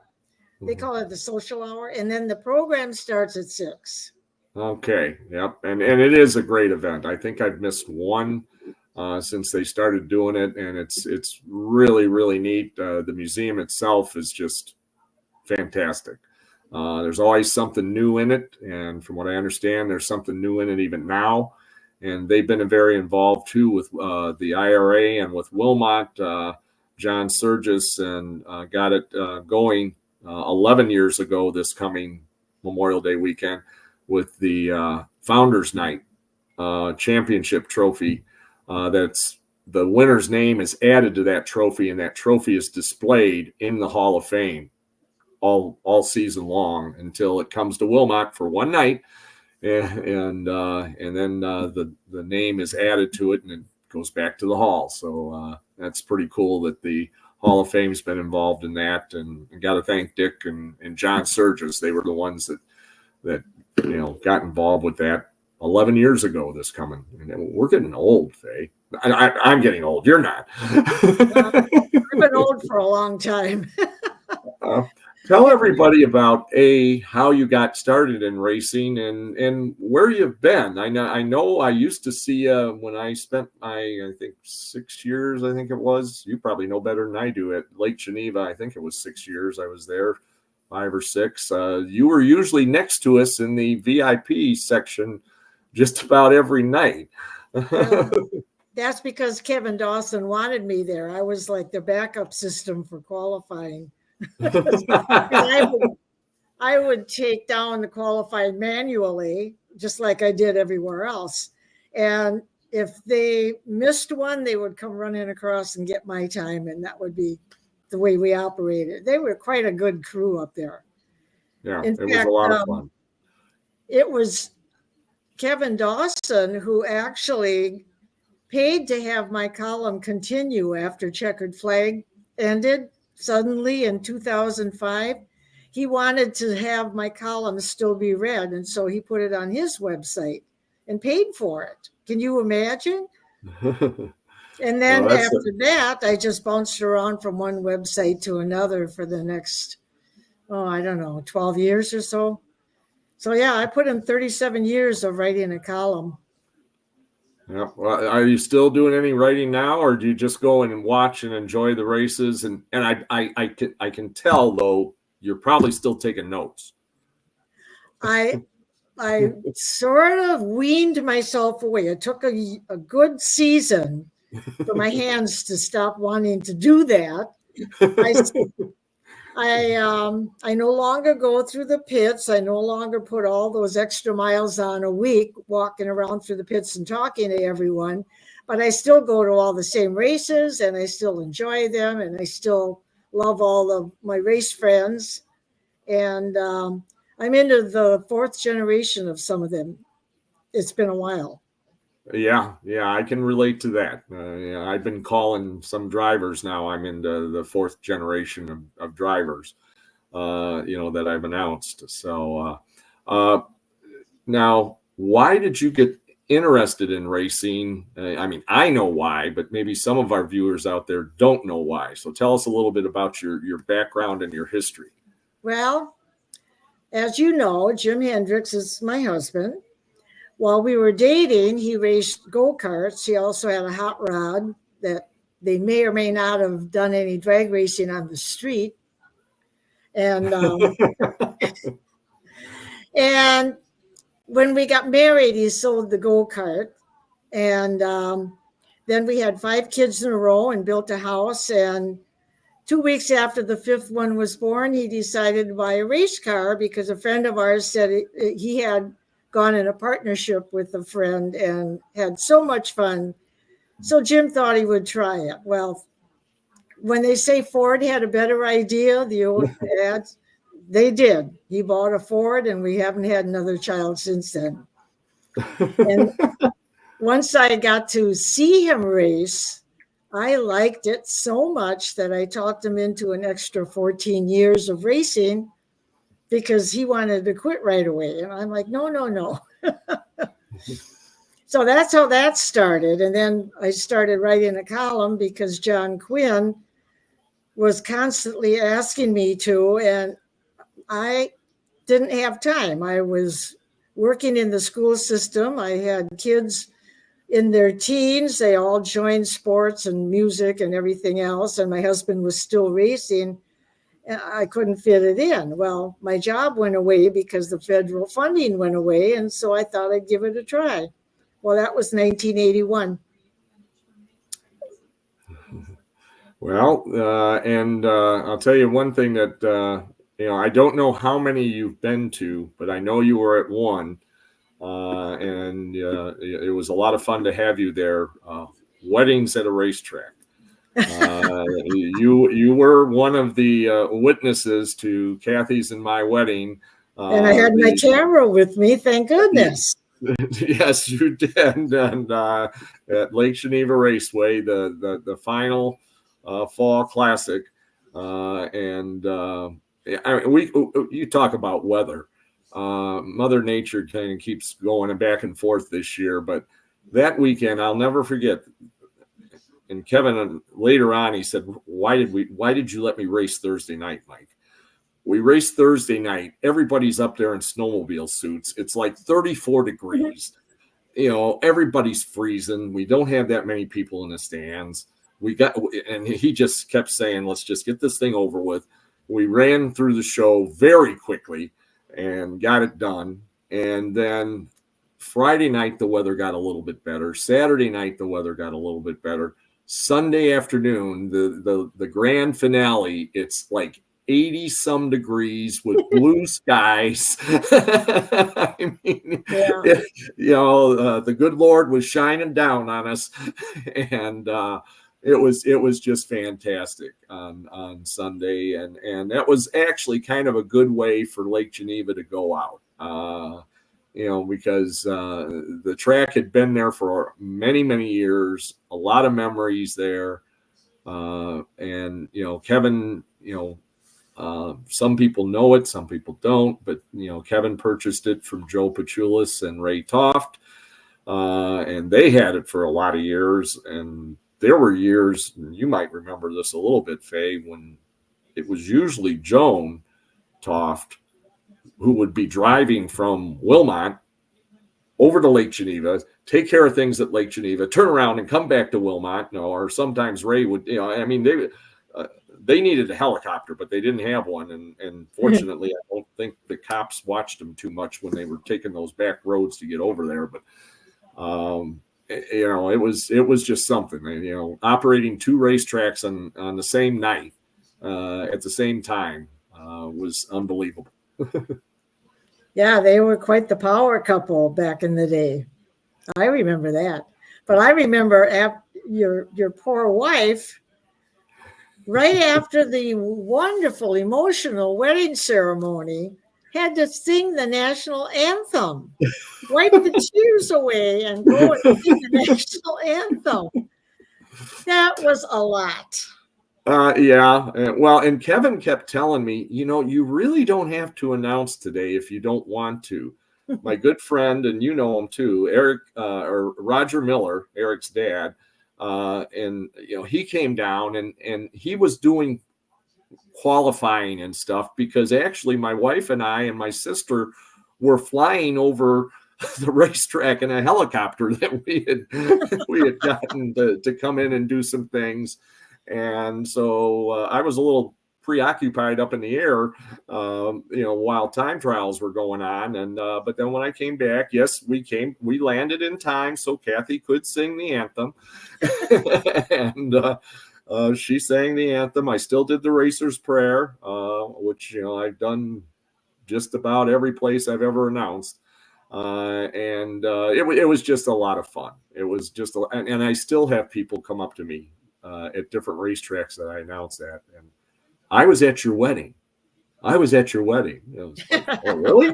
They call it the social hour, and then the program starts at 6. Okay, yep, and it is a great event. I think I've missed one since they started doing it, and it's really, really neat. The museum itself is just fantastic. There's always something new in it, and from what I understand, there's something new in it even now. And they've been very involved too with the IRA and with Wilmot. John Surgis and got it going 11 years ago this coming Memorial Day weekend with the Founders Night championship trophy. That's the winner's name is added to that trophy, and that trophy is displayed in the Hall of Fame all season long until it comes to Wilmot for one night, and then the name is added to it and it goes back to the hall. So that's pretty cool that the Hall of Fame's been involved in that, and got to thank Dick and John Surgis. They were the ones that got involved with that 11 years ago this coming. And we're getting old, Faye. I'm getting old. You're not. I've been old for a long time. Tell everybody about how you got started in racing and where you've been. I know I used to see you when I spent I think 6 years, I think it was. You probably know better than I do at Lake Geneva. I think it was 6 years I was there, 5 or 6. You were usually next to us in the VIP section just about every night. That's because Kevin Dawson wanted me there. I was like the backup system for qualifying. I would take down the qualifying manually, just like I did everywhere else. And if they missed one, they would come running across and get my time. And that would be the way we operated. They were quite a good crew up there. Yeah, it was a lot of fun. It was Kevin Dawson who actually paid to have my column continue after Checkered Flag ended. Suddenly in 2005, he wanted to have my column still be read. And so he put it on his website and paid for it. Can you imagine? And then after that, I just bounced around from one website to another for the next, 12 years or so. So yeah, I put in 37 years of writing a column. Yeah. Well, are you still doing any writing now, or do you just go and watch and enjoy the races? And I can tell though you're probably still taking notes. I sort of weaned myself away. It took a good season for my hands to stop wanting to do that. I no longer go through the pits. I no longer put all those extra miles on a week walking around through the pits and talking to everyone, but I still go to all the same races and I still enjoy them and I still love all of my race friends. And I'm into the 4th generation of some of them. It's been a while. Yeah, I can relate to that. I've been calling some drivers now. I'm into the 4th generation of drivers, that I've announced. So now, why did you get interested in racing? I know why, but maybe some of our viewers out there don't know why. So tell us a little bit about your background and your history. Well, as you know, Jim Hendricks is my husband. While we were dating, he raced go-karts. He also had a hot rod that they may or may not have done any drag racing on the street. And and when we got married, he sold the go-kart. And then we had 5 kids in a row and built a house. And 2 weeks after the 5th one was born, he decided to buy a race car because a friend of ours said he had gone in a partnership with a friend and had so much fun. So Jim thought he would try it. Well, when they say Ford had a better idea, the old dads, they did. He bought a Ford, and we haven't had another child since then. And once I got to see him race, I liked it so much that I talked him into an extra 14 years of racing because he wanted to quit right away. And I'm like, no. So that's how that started. And then I started writing a column because John Quinn was constantly asking me to, and I didn't have time. I was working in the school system. I had kids in their teens. They all joined sports and music and everything else. And my husband was still racing. And I couldn't fit it in. Well, my job went away because the federal funding went away. And so I thought I'd give it a try. Well, that was 1981. Well, and I'll tell you one thing that, I don't know how many you've been to, but I know you were at one. And it was a lot of fun to have you there. Weddings at a racetrack. You were one of the witnesses to Kathy's and my wedding. And I had my camera with me, thank goodness. Yes, you did. And at Lake Geneva Raceway, the final fall classic. You talk about weather. Mother Nature kind of keeps going back and forth this year, but that weekend I'll never forget. And Kevin later on, he said, why did you let me race Thursday night, Mike? We raced Thursday night. Everybody's up there in snowmobile suits. It's like 34 degrees. Everybody's freezing. We don't have that many people in the stands. And he just kept saying, let's just get this thing over with. We ran through the show very quickly and got it done. And then Friday night, the weather got a little bit better. Saturday night, the weather got a little bit better. Sunday afternoon, the grand finale, it's like 80 some degrees with blue skies. I mean, the good Lord was shining down on us. And it was just fantastic on Sunday. And that was actually kind of a good way for Lake Geneva to go out. Because the track had been there for many, many years, a lot of memories there. And Kevin, some people know it, some people don't, but, Kevin purchased it from Joe Pachulis and Ray Toft. And they had it for a lot of years. And there were years, you might remember this a little bit, Faye, when it was usually Joan Toft who would be driving from Wilmot over to Lake Geneva, take care of things at Lake Geneva, turn around and come back to Wilmot. Or sometimes Ray would, they needed a helicopter, but they didn't have one. And fortunately, I don't think the cops watched them too much when they were taking those back roads to get over there. But, it was just something, operating 2 racetracks on the same night at the same time was unbelievable. Yeah, they were quite the power couple back in the day. I remember that. But I remember your poor wife, right after the wonderful, emotional wedding ceremony, had to sing the national anthem, wipe the tears away and go and sing the national anthem. That was a lot. Yeah. Well, and Kevin kept telling me, you really don't have to announce today if you don't want to. My good friend, and you know him too, Eric or Roger Miller, Eric's dad. And he came down and he was doing qualifying and stuff, because actually my wife and I and my sister were flying over the racetrack in a helicopter that we had gotten to come in and do some things. And so I was a little preoccupied up in the air, while time trials were going on. And but then when I came back, yes, we landed in time so Kathy could sing the anthem. And she sang the anthem. I still did the racer's prayer, which I've done just about every place I've ever announced. It was just a lot of fun. It was just, and I still have people come up to me at different racetracks that I announce at, and I was at your wedding. I was at your wedding. It was like, oh, really?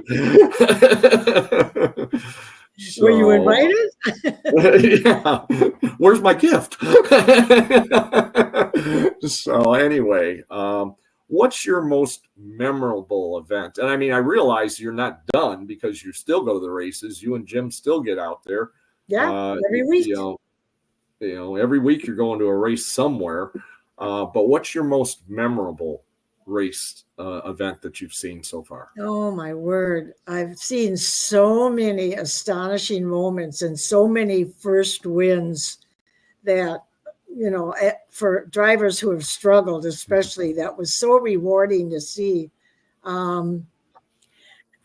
Were you invited? Yeah. Where's my gift? So anyway, what's your most memorable event? And I mean, I realize you're not done because you still go to the races. You and Jim still get out there. Yeah, every week. Every week you're going to a race somewhere. But what's your most memorable race event that you've seen so far? Oh my word. I've seen so many astonishing moments and so many first wins that, for drivers who have struggled, especially, that was so rewarding to see. The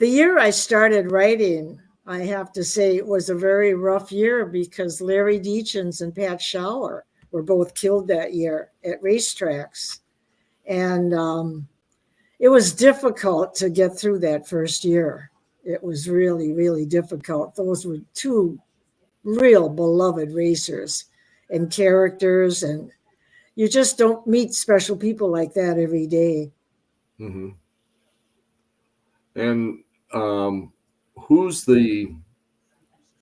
year I started writing, I have to say it was a very rough year because Larry Deachens and Pat Schauer were both killed that year at racetracks. And it was difficult to get through that first year. It was really, really difficult. Those were two real beloved racers and characters, and you just don't meet special people like that every day. Mm-hmm. And who's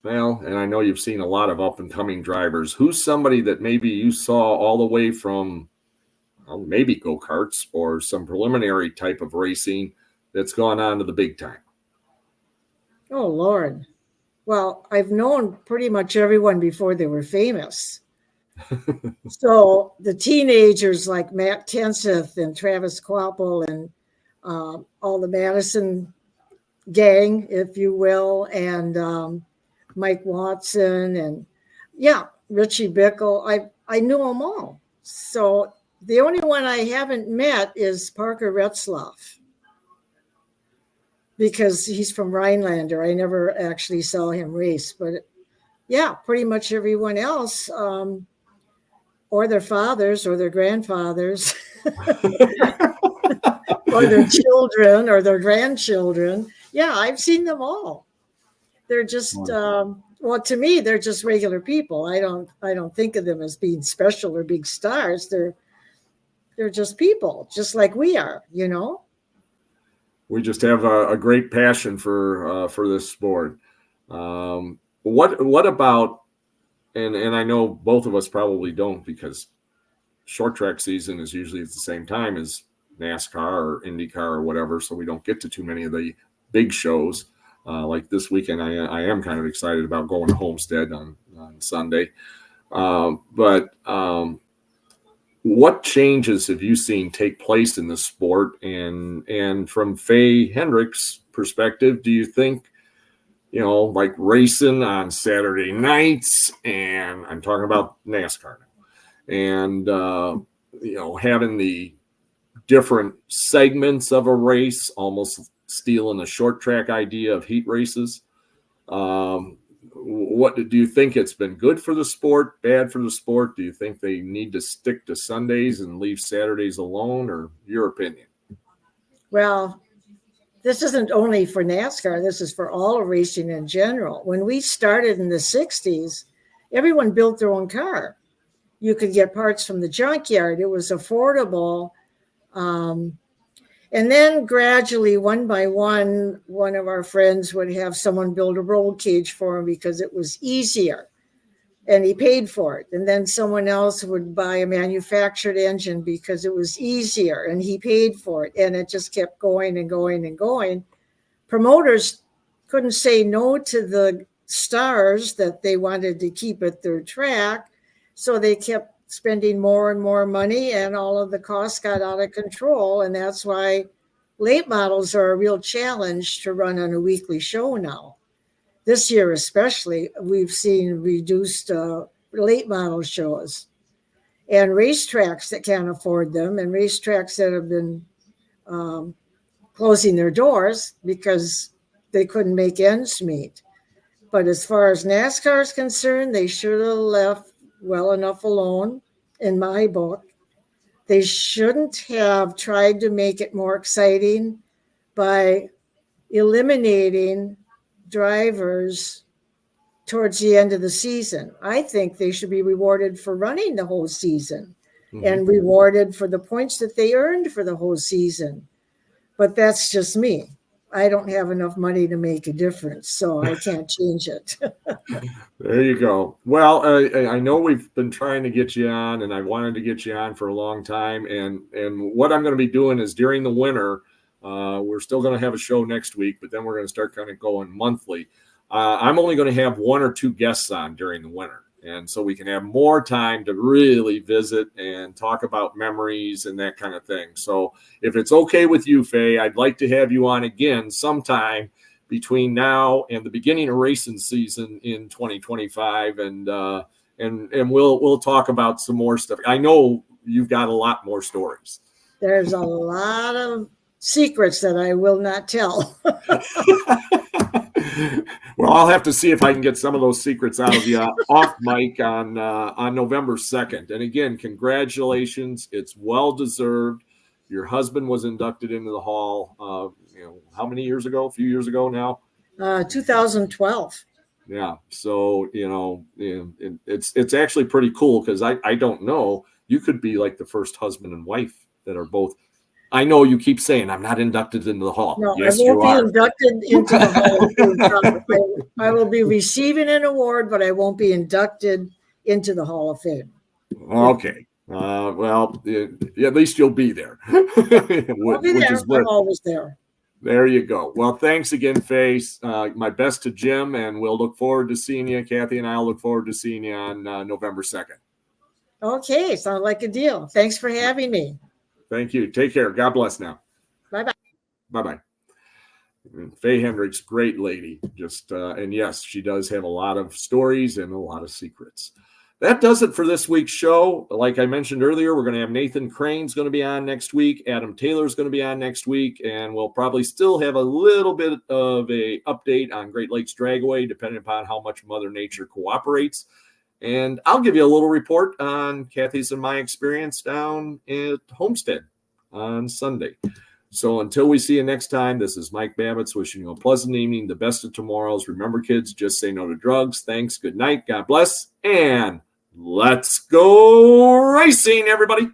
and I know you've seen a lot of up and coming drivers. Who's somebody that maybe you saw all the way from maybe go-karts or some preliminary type of racing that's gone on to the big time? Oh, Lord. Well, I've known pretty much everyone before they were famous. So the teenagers like Matt Kenseth and Travis Kvapil and all the Madison gang, if you will, and Mike Watson and Richie Bickle. I knew them all. So the only one I haven't met is Parker Retzlaff, because he's from Rhinelander. I never actually saw him race, but pretty much everyone else, or their fathers or their grandfathers or their children or their grandchildren. Yeah, I've seen them all. They're just, to me, they're just regular people. I don't think of them as being special or big stars. They're just people, just like we are, We just have a great passion for this sport. What about, and I know both of us probably don't, because short track season is usually at the same time as NASCAR or IndyCar or whatever, so we don't get to too many of the big shows. Like this weekend, I am kind of excited about going to Homestead on Sunday. But what changes have you seen take place in the sport? And from Faye Hendricks' perspective, do you think, like racing on Saturday nights, and I'm talking about NASCAR now, and, having the different segments of a race, almost stealing the short track idea of heat races. What do you think? It's been good for the sport, bad for the sport? Do you think they need to stick to Sundays and leave Saturdays alone, or your opinion? Well, this isn't only for NASCAR. This is for all racing in general. When we started in the 60s, everyone built their own car. You could get parts from the junkyard. It was affordable. And then gradually, one by one of our friends would have someone build a roll cage for him because it was easier, and he paid for it. And then someone else would buy a manufactured engine because it was easier, and he paid for it. And it just kept going and going and going. Promoters couldn't say no to the stars that they wanted to keep at their track, so they kept spending more and more money, and all of the costs got out of control. And that's why late models are a real challenge to run on a weekly show now. This year especially, we've seen reduced late model shows, and racetracks that can't afford them, and racetracks that have been closing their doors because they couldn't make ends meet. But as far as NASCAR is concerned, they should have left well enough alone, in my book. They shouldn't have tried to make it more exciting by eliminating drivers towards the end of the season. I think they should be rewarded for running the whole season and rewarded for the points that they earned for the whole season. But that's just me. I don't have enough money to make a difference, so I can't change it. There you go. Well, I know we've been trying to get you on, and I wanted to get you on for a long time. And what I'm going to be doing is during the winter, we're still going to have a show next week, but then we're going to start kind of going monthly. I'm only going to have 1 or 2 guests on during the winter. And so we can have more time to really visit and talk about memories and that kind of thing. So if it's okay with you, Faye, I'd like to have you on again sometime between now and the beginning of racing season in 2025. And we'll talk about some more stuff. I know you've got a lot more stories. There's a lot of secrets that I will not tell. Well, I'll have to see if I can get some of those secrets out of you off mic on November 2nd. And again, congratulations. It's well deserved. Your husband was inducted into the Hall, how many years ago? A few years ago now? 2012. Yeah. So, it's actually pretty cool because I don't know. You could be like the first husband and wife that are both. I know you keep saying I'm not inducted into the Hall. No, yes, I won't you be are. inducted into the Hall of Fame. I will be receiving an award, but I won't be inducted into the Hall of Fame. Okay. Well, at least you'll be there. I'll be there. I'm always there. There you go. Well, thanks again, Faye. My best to Jim, and we'll look forward to seeing you. Kathy and I'll look forward to seeing you on November 2nd. Okay. Sounds like a deal. Thanks for having me. Thank you. Take care. God bless now. Bye-bye. Bye-bye. Faye Hendricks, great lady. And yes, she does have a lot of stories and a lot of secrets. That does it for this week's show. Like I mentioned earlier, we're going to have Nathan Crane's going to be on next week. Adam Taylor's going to be on next week. And we'll probably still have a little bit of a update on Great Lakes Dragway, depending upon how much Mother Nature cooperates. And I'll give you a little report on Kathy's and my experience down at Homestead on Sunday. So until we see you next time, this is Mike Babbitts wishing you a pleasant evening, the best of tomorrows. Remember, kids, just say no to drugs. Thanks. Good night. God bless. And let's go racing, everybody.